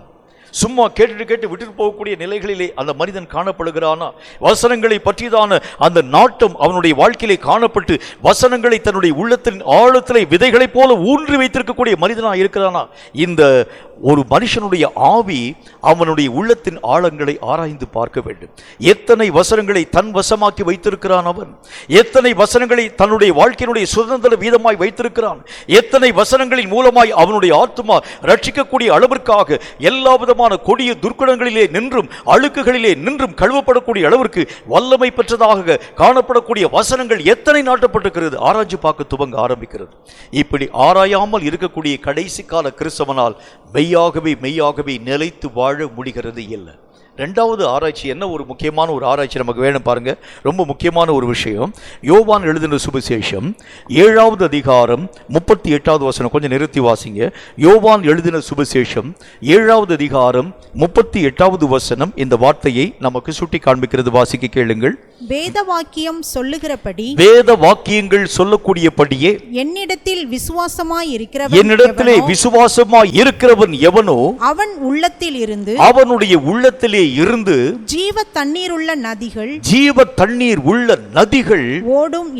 சும்மா கேட்டு விட்டுட்டு போகக்கூடிய நிலைகளிலே அந்த மனிதன் காணப்படுகிறானா? வசனங்களை பற்றியதான அந்த நாட்டம் அவனுடைய வாழ்க்கையிலே காணப்பட்டு வசனங்களை தன்னுடைய உள்ளத்தின் ஆழத்திலே விதைகளைப் போல ஊன்றி வைத்திருக்கக்கூடிய மனிதனா இருக்கிறானா? இந்த ஒரு மனுஷனுடைய ஆவி அவனுடைய உள்ளத்தின் ஆழங்களை ஆராய்ந்து பார்க்க வேண்டும். எத்தனை வசனங்களை தன் வசமாக்கி வைத்திருக்கிறான் அவன்? எத்தனை வசனங்களை தன்னுடைய வாழ்க்கையினுடைய சுதந்திர வீதமாய் வைத்திருக்கிறான்? எத்தனை வசனங்களின் மூலமாய் அவனுடைய ஆத்துமா ரட்சிக்கக்கூடிய அளவிற்காக எல்லா விதமான கொடிய துர்க்குணங்களிலே நின்றும் அழுக்குகளிலே நின்றும் கழுவப்படக்கூடிய அளவிற்கு வல்லமை பெற்றதாக காணப்படக்கூடிய வசனங்கள் எத்தனை நாட்டப்பட்டிருக்கிறது? ஆராய்ச்சி பார்க்க துவங்க ஆரம்பிக்கிறது. இப்படி ஆராயாமல் இருக்கக்கூடிய கடைசி கால கிறிஸ்தவனால் மெய்யாகவே நிலைத்து வாழ முடிகிறது இல்லை. ரெண்டாவது ஆராய்ச்சி என்ன? ஒரு முக்கியமான ஒரு ஆராய்ச்சி நமக்கு வேணும் பாருங்க. ரொம்ப முக்கியமான ஒரு விஷயம். யோவான் எழுதின சுவிசேஷம் 7வது அதிகாரம் 38வது வசனம். கொஞ்சம் நிறுத்தி வாசிங்க. யோவான் எழுதின சுவிசேஷம் 7வது அதிகாரம் 38வது வசனம் இந்த வார்த்தையை நமக்கு சுட்டி காண்பிக்கிறது. வாசிக்க கேளுங்கள். வேத வாக்கியம் சொல்லுகிறபடி, வேத வாக்கியங்கள் சொல்லக்கூடியபடியே என்னிடத்திலே விசுவாசமாய் இருக்கிறவன் எவனோ அவன் உள்ளத்தில் இருந்து, அவனுடைய உள்ளத்திலே இருந்து ஜீவ தண்ணீர் உள்ள நதிகள் ஓடும்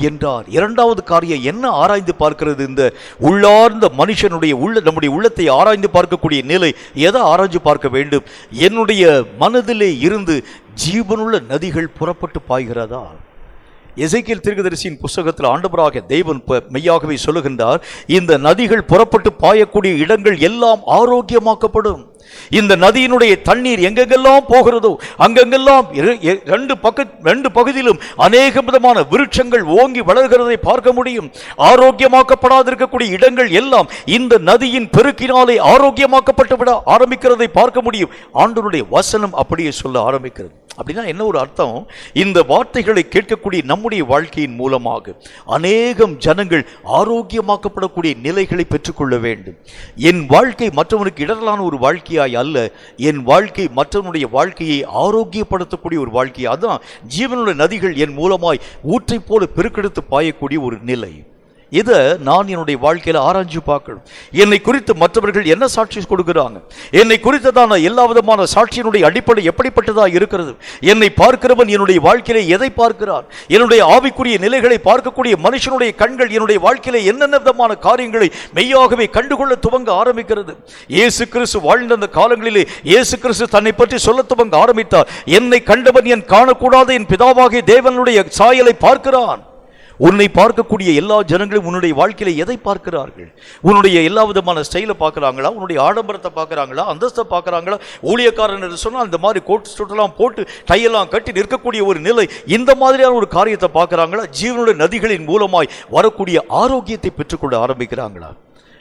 என்றார். இரண்டாவது காரியம் என்ன ஆராய்ந்து பார்க்கிறது? இந்த உள்ளார்ந்த மனுஷனுடைய நம்முடைய உள்ளத்தை ஆராய்ந்து பார்க்கக்கூடிய நிலை எதை ஆராய்ந்து பார்க்க வேண்டும்? என்னுடைய மனதிலே இருந்து ஜீவனுள்ள நதிகள் புறப்பட்டு பாய்கிறதா? எசேக்கியேல் தீர்க்கதரிசியின் புத்தகத்தில் ஆண்டவராகிய தேவன் மெய்யாகவே சொல்லுகின்றார், இந்த நதிகள் புறப்பட்டு பாயக்கூடிய இடங்கள் எல்லாம் ஆரோக்கியமாக்கப்படும். இந்த நதியினுடைய தண்ணீர் எங்கெங்கெல்லாம் போகிறதோ அங்கெங்கெல்லாம் ரெண்டு பகுதியிலும் அநேக விதமான விருட்சங்கள் ஓங்கி வளர்கிறதை பார்க்க முடியும். ஆரோக்கியமாக்கப்படாதிருக்கக்கூடிய இடங்கள் எல்லாம் இந்த நதியின் பெருக்கினாலே ஆரோக்கியமாக்கப்பட்டு விட ஆரம்பிக்கிறதை பார்க்க முடியும். ஆண்டவருடைய வசனம் அப்படியே சொல்ல ஆரம்பிக்கிறது. அப்படின்னா என்ன ஒரு அர்த்தம்? இந்த வார்த்தைகளை கேட்கக்கூடிய நம்முடைய வாழ்க்கையின் மூலமாக அநேகம் ஜனங்கள் ஆரோக்கியமாக்கப்படக்கூடிய நிலைகளை பெற்றுக்கொள்ள வேண்டும். என் வாழ்க்கை மற்றவனுக்கு இடரலான ஒரு வாழ்க்கையாய் அல்ல, என் வாழ்க்கை மற்றவனுடைய வாழ்க்கையை ஆரோக்கியப்படுத்தக்கூடிய ஒரு வாழ்க்கை. அதான் ஜீவனுடைய நதிகள் என் மூலமாய் ஊற்றை போல பெருக்கெடுத்து பாயக்கூடிய ஒரு நிலை. இதை நான் என்னுடைய வாழ்க்கையில் ஆராய்ச்சி பார்க்கணும். என்னை குறித்து மற்றவர்கள் என்ன சாட்சி கொடுக்கிறாங்க? என்னை குறித்ததான எல்லா விதமான சாட்சியினுடைய அடிப்படை எப்படிப்பட்டதா இருக்கிறது? என்னை பார்க்கிறவன் என்னுடைய வாழ்க்கையிலே எதை பார்க்கிறான்? என்னுடைய ஆவிக்குரிய நிலைகளை பார்க்கக்கூடிய மனுஷனுடைய கண்கள் என்னுடைய வாழ்க்கையிலே என்னென்ன விதமான காரியங்களை மெய்யாகவே கண்டுகொள்ள துவங்க ஆரம்பிக்கிறது. இயேசு கிறிஸ்து வாழ்ந்த அந்த காலங்களிலே இயேசு கிறிஸ்து தன்னை பற்றி சொல்ல துவங்க ஆரம்பித்தார். என்னை கண்டவன் என் காணக்கூடாத என் பிதாவாகிய தேவனுடைய சாயலை பார்க்கிறான். உன்னை பார்க்கக்கூடிய எல்லா ஜனங்களும் உன்னுடைய வாழ்க்கையில எதை பார்க்கிறார்கள்? உன்னுடைய எல்லா விதமான ஸ்டைலை பார்க்குறாங்களா? உன்னுடைய ஆடம்பரத்தை பார்க்குறாங்களா? அந்தஸ்தை பார்க்குறாங்களா? ஊழியக்காரன் என்று சொன்னால் அந்த மாதிரி கோட் ஸ்டூட்டெல்லாம் போட்டு டையெல்லாம் கட்டி நிற்கக்கூடிய ஒரு நிலை, இந்த மாதிரியான ஒரு காரியத்தை பார்க்குறாங்களா? ஜீவனுடைய நதிகளின் மூலமாய் வரக்கூடிய ஆரோக்கியத்தை பெற்றுக்கொள்ள ஆரம்பிக்கிறாங்களா?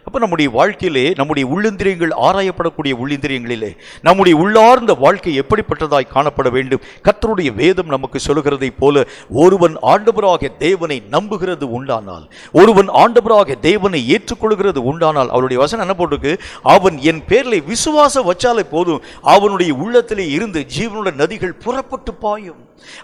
அப்போ நம்முடைய வாழ்க்கையிலே நம்முடைய உள்ளிந்திரியங்கள் ஆராயப்படக்கூடிய உள்ளிந்திரியங்களிலே நம்முடைய உள்ளார்ந்த வாழ்க்கை எப்படிப்பட்டதாய் காணப்பட வேண்டும்? கர்த்தருடைய வேதம் நமக்கு சொல்லுகிறதை போல, ஒருவன் ஆண்டவராகிய தேவனை நம்புகிறது உண்டானால், ஒருவன் ஆண்டவராகிய தேவனை ஏற்றுக்கொள்கிறது உண்டானால், அவருடைய வசனம் என்ன போட்டிருக்கு? அவன் என் பேரிலே விசுவாசம் வச்சாலே போதும், அவனுடைய உள்ளத்திலே இருந்து ஜீவனுடைய நதிகள் புறப்பட்டு பாயும்.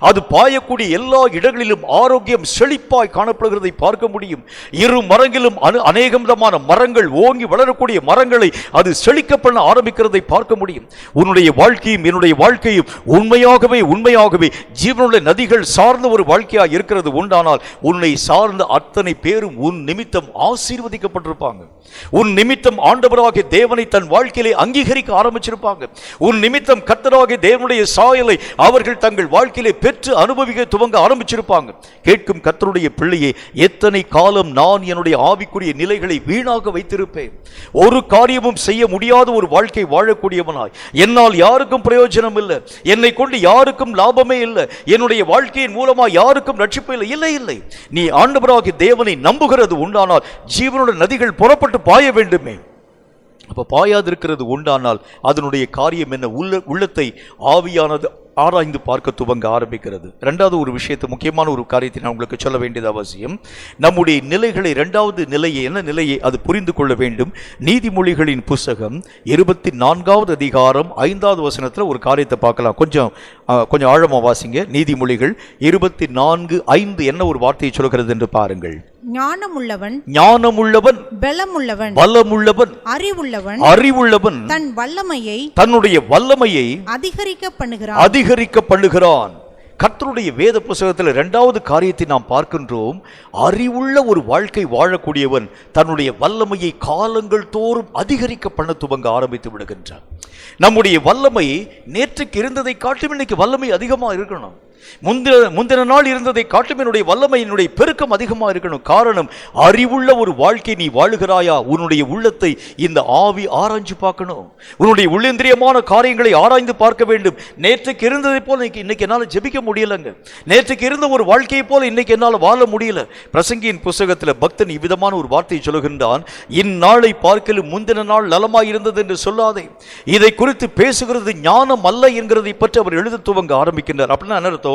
அது பாயக்கூடிய எல்லா இடங்களிலும் ஆரோக்கியம் செழிப்பாய் காணப்படுகிறதை பார்க்க முடியும். இரு மரங்களிலும் அநேக விதமான மரங்கள் ஓங்கி வளரக்கூடிய மரங்களை அது செழிக்க பண்ண ஆரம்பிக்கிறதை பார்க்க முடியும். உன்னுடைய வாழ்க்கையும் என்னுடைய வாழ்க்கையும் உண்மையாகவே ஜீவனுள்ள நதிகள் சார்ந்த ஒரு வாழ்க்கையாக இருக்கிறது உண்டானால், உன்னை சார்ந்த அத்தனை பேரும் உன் நிமித்தம் ஆசீர்வதிக்கப்பட்டிருப்பாங்க. உன் நிமித்தம் ஆண்டவராகிய தேவனை தன் வாழ்க்கையிலே அங்கீகரிக்க ஆரம்பிச்சிருப்பாங்க. உன் நிமித்தம் கர்த்தராகிய தேவனுடைய சாயலை அவர்கள் தங்கள் வாழ்க்கையிலே பெற்று அனுபவிக்க துவங்க ஆரம்பிச்சிருப்பாங்க. கேட்கும் கர்த்தருடைய பிள்ளையே, எத்தனை காலம் நான் என்னுடைய ஆவிக்குரிய நிலைகளை வீணாக வைத்திருப்பேன்? ஒரு காரியமும் செய்ய முடியாத ஒரு வாழ்க்கை வாழக்கூடியவனாய், என்னால் யாருக்கும் பிரயோஜனம் இல்லை, என்னை கொண்டு யாருக்கும் லாபமே இல்லை, என்னுடைய வாழ்க்கையின் மூலமா யாருக்கும் ரட்சிப்பு இல்லை. இல்லை இல்லை, நீ ஆண்டவராகிய தேவனை நம்புகிறது உண்டானால் ஜீவனுடைய நதிகள் புறப்பட்டு பாய வேண்டுமே. அப்ப பாயாதிருக்கிறது உண்டானால் அதனுடைய காரியம் என்ன? உள்ளத்தை ஆவியானது ஆராய்ந்து பார்க்க துவங்க ஆரம்பிக்கிறது. இரண்டாவது ஒரு விஷயத்தை, முக்கியமான ஒரு காரியத்தை நான் உங்களுக்கு சொல்ல வேண்டியது அவசியம். நம்முடைய நிலைகளை, இரண்டாவது நிலையை, என்ன நிலையை அது புரிந்து கொள்ள வேண்டும். நீதிமொழிகளின் புஸ்தகம் 24வது அதிகாரம் 5வது வசனத்தில் ஒரு காரியத்தை பார்க்கலாம். கொஞ்சம் ஆழமா வாசிங்க. நீதிமொழிகள் 24:5 என்ன ஒரு வார்த்தையை சொல்கிறது என்று பாருங்கள். ஞானமுள்ளவன் பலமுள்ளவன் அறிவுள்ளவன் தன்னுடைய வல்லமையை அதிகரிக்க பண்ணுகிறான். கர்த்தருடைய வேத புத்தகத்தில் இரண்டாவது காரியத்தை நாம் பார்க்கின்றோம். அறிவுள்ள ஒரு வாழ்க்கை வாழக்கூடியவன் தன்னுடைய வல்லமையை காலங்கள் தோறும் அதிகரிக்க பண்ண துவங்க ஆரம்பித்து விடுகின்றான். நம்முடைய வல்லமை நேற்றுக்கு இருந்ததை காட்டும் இன்னைக்கு வல்லமை அதிகமாக இருக்கணும். முந்தின நாள் இருந்ததை காட்டும் என்னுடைய வல்லமையினுடைய பெருக்கம் அதிகமாக இருக்கணும். காரணம், அறிவுள்ள ஒரு வாழ்க்கை நீ வாழுகிறாயா? உன்னுடைய உள்ளத்தை இந்த ஆவி ஆராய்ஞ்சு பார்க்கணும். உன்னுடைய உள்ளேந்திரியமான காரியங்களை ஆராய்ந்து பார்க்க வேண்டும். நேற்றுக்கு இருந்ததை போல இன்னைக்கு என்னால் ஜெபிக்க முடியலங்க. நேற்றுக்கு இருந்த ஒரு வாழ்க்கையை போல இன்னைக்கு என்னால் வாழ முடியல. பிரசங்கியின் புஸ்தகத்தில் பக்தன் இவ்விதமான ஒரு வார்த்தையை சொல்லுகின்றான். இந்நாளை பார்க்கலும் முந்தின நாள் நலமாய் இருந்தது என்று சொல்லாதே. இதை குறித்து பேசுகிறது ஞானம் அல்ல என்கிறதை பற்றி அவர் எழுத துவங்க ஆரம்பிக்கின்றார். அப்படின்னா என்ன அர்த்தம்?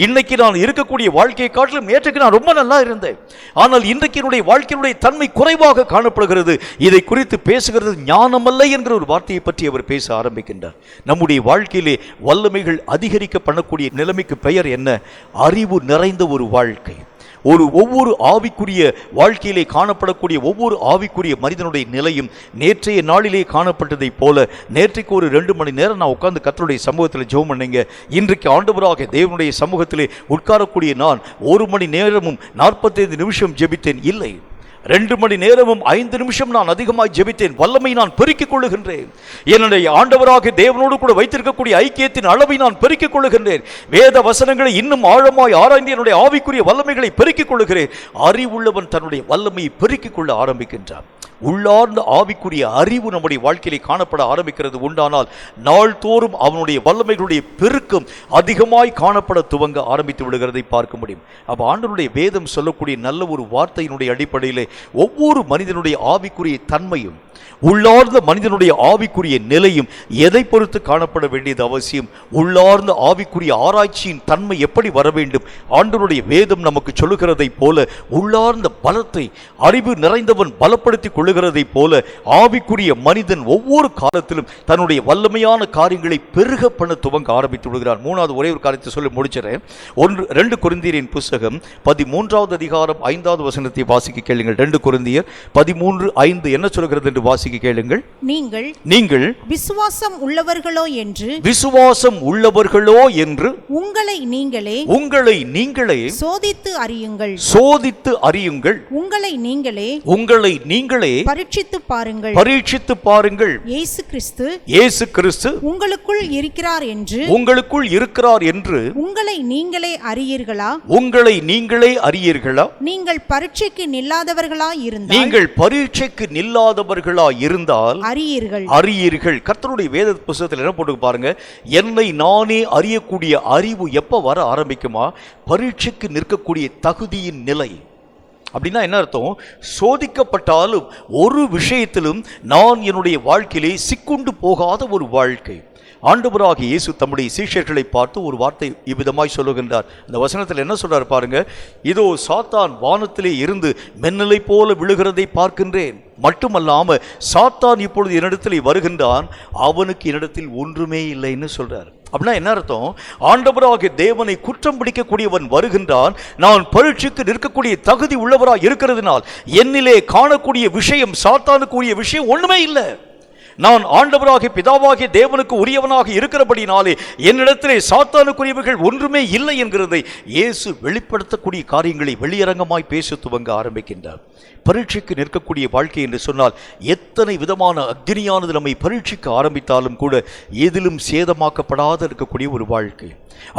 இன்னைக்கு நான் இருக்கக்கூடிய வாழ்க்கையை காட்டிலும் நேற்றுக்கு நான் ரொம்ப நல்லா இருந்தேன், ஆனால் இன்றைக்கு என்னுடைய வாழ்க்கையினுடைய தன்மை குறைவாக காணப்படுகிறது. இதை குறித்து பேசுகிறது ஞானமல்ல என்கிற ஒரு வார்த்தையை பற்றி அவர் பேச ஆரம்பிக்கின்றார். நம்முடைய வாழ்க்கையிலே வல்லமைகள் அதிகரிக்க பண்ணக்கூடிய நிலைமைக்கு பெயர் என்ன? அறிவு நிறைந்த ஒரு வாழ்க்கை. ஒவ்வொரு ஆவிக்குரிய வாழ்க்கையிலே காணப்படக்கூடிய ஒவ்வொரு ஆவிக்குரிய மனிதனுடைய நிலையும் நேற்றைய நாளிலே காணப்பட்டதை போல, நேற்றைக்கு ஒரு 2 மணி நேரம் நான் உட்கார்ந்து கர்த்தருடைய சமூகத்தில் ஜெபம் பண்ணீங்க. இன்றைக்கு ஆண்டவராக தேவனுடைய சமூகத்திலே உட்காரக்கூடிய நான் 1 மணி நேரமும் 45 நிமிஷம் ஜெபித்தேன். இல்லை, 2 மணி நேரமும் 5 நிமிஷம் நான் அதிகமாக ஜெபித்தேன். வல்லமை நான் பெருக்கிக் கொள்ளுகின்றேன். என்னுடைய ஆண்டவராக தேவனோடு கூட வைத்திருக்கக்கூடிய ஐக்கியத்தின் அளவை நான் பெருக்கிக் கொள்ளுகின்றேன். வேத வசனங்களை இன்னும் ஆழமாய் ஆராய்ந்து என்னுடைய ஆவிக்குரிய வல்லமைகளை பெருக்கிக் கொள்ளுகிறேன். அறிவுள்ளவன் தன்னுடைய வல்லமையை பெருக்கிக் கொள்ள ஆரம்பிக்கின்றான். உள்ளார்ந்த ஆவிக்குரிய அறிவு நம்முடைய வாழ்க்கையிலே காணப்பட ஆரம்பிக்கிறது உண்டானால் நாள்தோறும் அவனுடைய வல்லமைகளுடைய பெருக்கம் அதிகமாய் காணப்பட துவங்க ஆரம்பித்து விடுகிறதை பார்க்க முடியும். அப்போ ஆண்டவருடைய வேதம் சொல்லக்கூடிய நல்ல ஒரு வார்த்தையினுடைய அடிப்படையிலே ஒவ்வொரு மனிதனுடைய ஆவிக்குரிய தன்மையும் உள்ளார்ந்த மனிதனுடைய ஆவிக்குரிய நிலையும் எதை பொறுத்து காணப்பட வேண்டியது அவசியம். உள்ளார்ந்த ஆவிக்குரிய ஆராய்ச்சியின் தன்மை எப்படி வர வேண்டும்? ஆண்டவருடைய வேதம் நமக்கு சொல்லுகிறதை போல உள்ளார்ந்த பலத்தை அறிவு நிறைந்தவன் பலப்படுத்திக் கொள்ளுகிறதை போல ஆவிக்குரிய மனிதன் ஒவ்வொரு காலத்திலும் தன்னுடைய வல்லமையான காரியங்களை பெருக பண்ண துவங்க ஆரம்பித்து விடுகிறான். மூணாவது ஒரே ஒரு காரியத்தை சொல்லி முடிச்சிடறேன். 2 கொரிந்தியரின் புஸ்தகம் 13வது அதிகாரம் 5வது வசனத்தை வாசிக்க கேளுங்கள். 2 கொரிந்தியர் 13:5 என்ன சொல்கிறது என்று வாசிக்க கேளுங்கள். நீங்கள் விசுவாசம் உள்ளவர்களோ என்று உங்களை நீங்களே சோதித்து அறியுங்கள். உங்களை நீங்களே பரீட்சித்து பாருங்கள். இயேசு கிறிஸ்து உங்களுக்குள் இருக்கிறார் என்று உங்களை நீங்களே அறியீர்களா? நீங்கள் பரீட்சைக்கு நில்லாதவர்களாய் இருந்தால் அறியீர்கள். கர்த்தருடைய வேத புத்தகத்தில் என்ன போட்டு பாருங்க, என்னை நானே அறியக்கூடிய அறிவு எப்ப வர ஆரம்பிக்குமா? பரீட்சைக்கு நிற்கக்கூடிய தகுதியின் நிலை. அப்படின்னா என்ன அர்த்தம்? சோதிக்கப்பட்டாலும் ஒரு விஷயத்திலும் நான் என்னுடைய வாழ்க்கையிலே சிக்குண்டு போகாத ஒரு வாழ்க்கை. ஆண்டவராக இயேசு தம்முடைய சீஷர்களை பார்த்து ஒரு வார்த்தை இவ்விதமாய் சொல்லுகின்றார். அந்த வசனத்தில் என்ன சொல்றார் பாருங்க. இதோ சாத்தான் வானத்திலே இருந்து மென்னலை போல விழுகிறதை பார்க்கின்றேன். மட்டுமல்லாம சாத்தான் இப்பொழுது என்னிடத்தில் வருகின்றான், அவனுக்கு என்னிடத்தில் ஒன்றுமே இல்லைன்னு சொல்றார். அப்படின்னா என்ன அர்த்தம்? ஆண்டவராகிய தேவனை குற்றம் பிடிக்கக்கூடியவன் வருகின்றான். நான் பரீட்சைக்கு நிற்கக்கூடிய தகுதி உள்ளவராக இருக்கிறதுனால் என்னிலே காணக்கூடிய விஷயம், சாத்தானுக்குரிய விஷயம் ஒண்ணுமே இல்லை. நான் ஆண்டவராகிய பிதாவாகிய தேவனுக்கு உரியவனாக இருக்கிறபடினாலே என்னிடத்திலே சாத்தானுக்குரியவர்கள் ஒன்றுமே இல்லை என்கிறதை இயேசு வெளிப்படுத்தக்கூடிய காரியங்களை வெளியரங்கமாய் பேச துவங்க ஆரம்பிக்கின்றார். பரீட்சைக்கு நிற்கக்கூடிய வாழ்க்கை என்று சொன்னால் எத்தனை விதமான அக்னியானது நம்மை பரீட்சிக்க ஆரம்பித்தாலும் கூட எதிலும் சேதமாக்கப்படாத இருக்கக்கூடிய ஒரு வாழ்க்கை.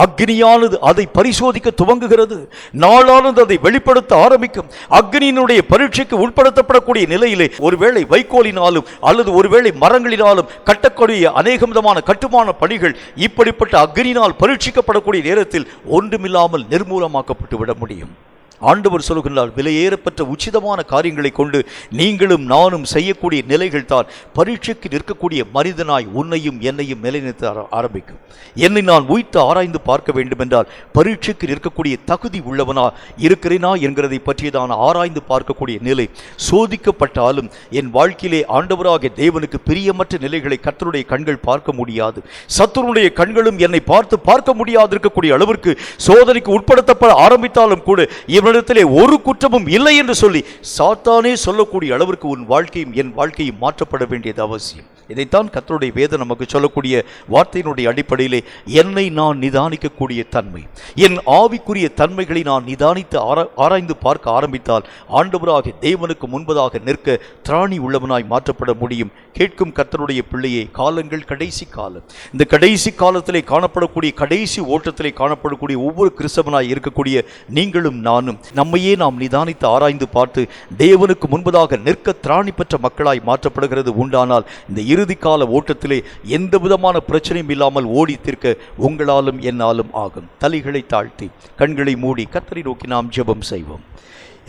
அக்னியானது அதை பரிசோதிக்க துவங்குகிறது, நாளானது அதை வெளிப்படுத்த ஆரம்பிக்கும். அக்னியினுடைய பரீட்சைக்கு உட்படுத்தப்படக்கூடிய நிலையிலே ஒருவேளை வைக்கோலினாலும் அல்லது ஒருவேளை மரங்களினாலும் கட்டக்கூடிய அநேக விதமான கட்டுமான பணிகள் இப்படிப்பட்ட அக்னியினால் பரீட்சிக்கப்படக்கூடிய நேரத்தில் ஒன்றுமில்லாமல் நிர்மூலமாக்கப்பட்டு விட முடியும். ஆண்டவர் சொல்கின்றார், விலையேறப்பட்ட உச்சிதமான காரியங்களை கொண்டு நீங்களும் நானும் செய்யக்கூடிய நிலைகள் தான் பரீட்சைக்கு நிற்கக்கூடிய மனிதனாய் உன்னையும் என்னையும் நிலைநிறுத்த ஆரம்பிக்கும். என்னை நான் உய்த்து ஆராய்ந்து பார்க்க வேண்டும் என்றால் பரீட்சைக்கு நிற்கக்கூடிய தகுதி உள்ளவனா இருக்கிறேனா என்கிறதை பற்றியதான ஆராய்ந்து பார்க்கக்கூடிய நிலை. சோதிக்கப்பட்டாலும் என் வாழ்க்கையிலே ஆண்டவராகிய தேவனுக்கு பிரியமற்ற நிலைகளை கர்த்தருடைய கண்கள் பார்க்க முடியாது, சத்துருடைய கண்களும் என்னை பார்க்க முடியாது இருக்கக்கூடிய அளவிற்கு சோதனைக்கு உட்படுத்தப்பட ஆரம்பித்தாலும் கூட இவனிடத்திலே ஒரு குற்றமும் இல்லை என்று சொல்லி சாத்தானே சொல்லக்கூடிய அளவிற்கு உன் வாழ்க்கையும் என் வாழ்க்கையும் மாற்றப்பட வேண்டியது அவசியம். இதைத்தான் கர்த்தருடைய வேதம் நமக்கு சொல்லக்கூடிய வார்த்தையினுடைய அடிப்படையிலே என்னை நான் நிதானிக்கக்கூடிய தன்மை, என் ஆவிக்குரிய தன்மைகளை நான் நிதானித்து ஆராய்ந்து பார்க்க ஆரம்பித்தால் ஆண்டவராகிய தேவனுக்கு முன்பதாக நிற்க திராணி உள்ளவனாய் மாற்றப்பட முடியும். கேட்கும் கர்த்தருடைய பிள்ளையே, காலங்கள் கடைசி காலம். இந்த கடைசி காலத்திலே காணப்படக்கூடிய கடைசி ஓட்டத்திலே காணப்படக்கூடிய ஒவ்வொரு கிறிஸ்தவனாய் இருக்கக்கூடிய நீங்களும் நானும் நம்மையே நாம் நிதானித்து ஆராய்ந்து பார்த்து தேவனுக்கு முன்பதாக நிற்க திராணி பெற்ற மக்களாய் மாற்றப்படுகிறது உண்டானால் இந்த இறுதி கால ஓட்டத்திலே எந்த விதமான பிரச்சனையும் இல்லாமல் ஓடி தீர்க்க உங்களாலும் என்னாலும் ஆகும். தலைகளை தாழ்த்தி கண்களை மூடி கர்த்தரை நோக்கி நாம் ஜெபம் செய்வோம்.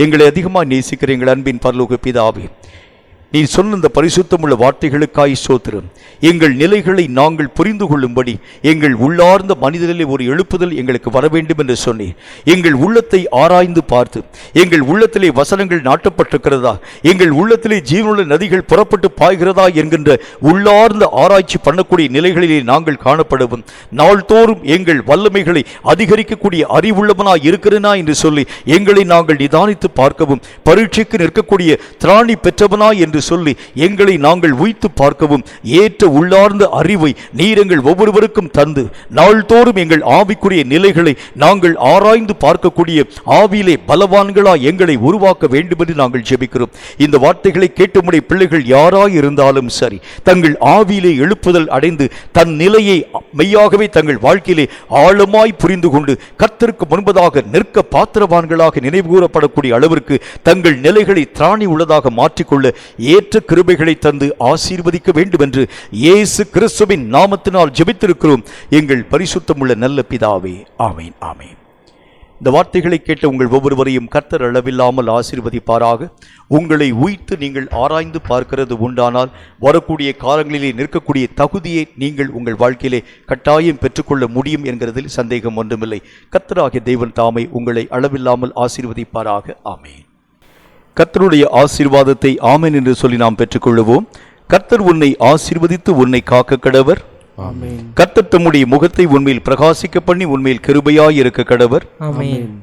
எங்களை அதிகமாக நேசிக்கிற எங்கள் அன்பின் பரலோக பிதாவே, நீ சொன்ன இந்த பரிசுத்தமுள்ள வார்த்தைகளுக்காய் ஸ்தோத்திரம். எங்கள் நிலைகளை நாங்கள் புரிந்து கொள்ளும்படி எங்கள் உள்ளார்ந்த மனிதனிலே ஒரு எழுப்புதல் எங்களுக்கு வர வேண்டும் என்று சொன்னீர். எங்கள் உள்ளத்தை ஆராய்ந்து பார்த்து எங்கள் உள்ளத்திலே வசனங்கள் நாட்டப்பட்டிருக்கிறதா, எங்கள் உள்ளத்திலே ஜீவனுள்ள நதிகள் புறப்பட்டு பாய்கிறதா என்கின்ற உள்ளார்ந்த ஆராய்ச்சி பண்ணக்கூடிய நிலைகளிலே நாங்கள் காணப்படவும், நாள்தோறும் எங்கள் வல்லமைகளை அதிகரிக்கக்கூடிய அறிவுள்ளவனாய் இருக்கிறனா என்று சொல்லி எங்களை நாங்கள் நிதானித்து பார்க்கவும், பரீட்சைக்கு நிற்கக்கூடிய திராணி பெற்றவனாய் என்று சொல்லி எங்களை நாங்கள் உய்த்து பார்க்கவும் ஏற்ற உள்ளார்ந்த அறிவை நீர் எங்கள் ஒவ்வொருவருக்கும் தந்து நாள்தோறும் எங்கள் ஆவிக்குரிய நிலைகளை நாங்கள் ஆராய்ந்து பார்க்கக்கூடிய ஆவியிலே பலவான்களா எங்களை உருவாக்க வேண்டும் என்று நாங்கள் ஜெபிக்கிறோம். இந்த வார்த்தைகளை கேட்டுமுடைய பிள்ளைகள் யாராய் இருந்தாலும் சரி, தங்கள் ஆவியிலே எழுப்புதல் அடைந்து தன் நிலையை மெய்யாகவே தங்கள் வாழ்க்கையிலே ஆழமாய் புரிந்து கொண்டு கர்த்தருக்கு முன்பதாக நிற்க பாத்திரவான்களாக நினைவுகூரப்படக்கூடிய அளவிற்கு தங்கள் நிலைகளை திராணி உள்ளதாக மாற்றிக்கொள்ள ஏற்ற கிருபைகளை தந்து ஆசீர்வதிக்க வேண்டும் என்று இயேசு கிறிஸ்துவின் நாமத்தினால் ஜெபித்திருக்கிறோம் எங்கள் பரிசுத்தமுள்ள நல்ல பிதாவே. ஆமேன், ஆமேன். இந்த வார்த்தைகளை கேட்ட உங்கள் ஒவ்வொருவரையும் கர்த்தர் அளவில்லாமல் ஆசீர்வதிப்பாராக. உங்களை உய்த்து நீங்கள் ஆராய்ந்து பார்க்கிறது உண்டானால் வரக்கூடிய காலங்களிலே நிற்கக்கூடிய தகுதியை நீங்கள் உங்கள் வாழ்க்கையிலே கட்டாயம் பெற்றுக்கொள்ள முடியும் என்கிறதில் சந்தேகம் ஒன்றுமில்லை. கர்த்தராகிய தேவன் தாமே உங்களை அளவில்லாமல் ஆசீர்வதிப்பாராக. ஆமேன். கர்த்தருடைய ஆசீர்வாதத்தை ஆமென் என்று சொல்லி நாம் பெற்றுக்கொள்வோம். கர்த்தர் உன்னை ஆசீர்வதித்து உன்னை காக்க கடவர். கர்த்தர் தம்முடைய முகத்தை உன்மேல் பிரகாசிக்க பண்ணி உன்மேல் கிருபையாய் இருக்க கடவர்.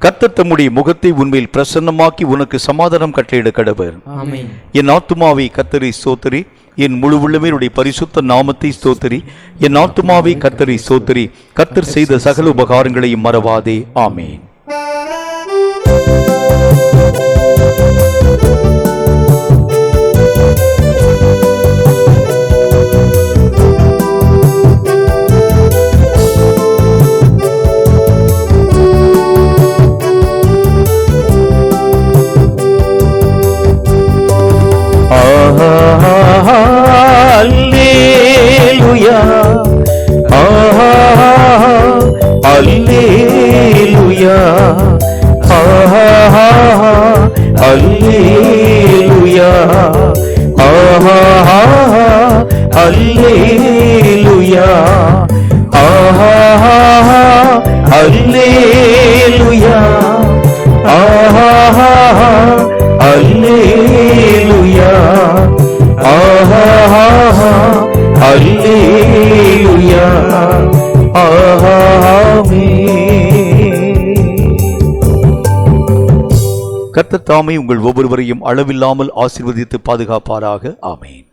கர்த்தர் தம்முடைய முகத்தை உன்மேல் பிரசன்னமாக்கி உனக்கு சமாதானம் கட்டளையிட கடவர். என் ஆத்துமாவை கர்த்தரை ஸ்தோத்திரி, என் முழு உள்ளமே பரிசுத்த நாமத்தை ஸ்தோத்திரி. என் ஆத்துமாவை கர்த்தரை ஸ்தோத்திரி, கர்த்தர் செய்த சகல உபகாரங்களையும் மறவாதே. ஆமேன். அல்லேலூயா, அல்லேலூயா, அல்லேலூயா, அல்லேலூயா, அல்லேலூயா, அல்லேலூயா, அல்லேலூயா, கர்த்தர் தாமே உங்கள் ஒவ்வொருவரையும் அளவில்லாமல் ஆசீர்வதித்து பாதுகாப்பாராக. ஆமென்.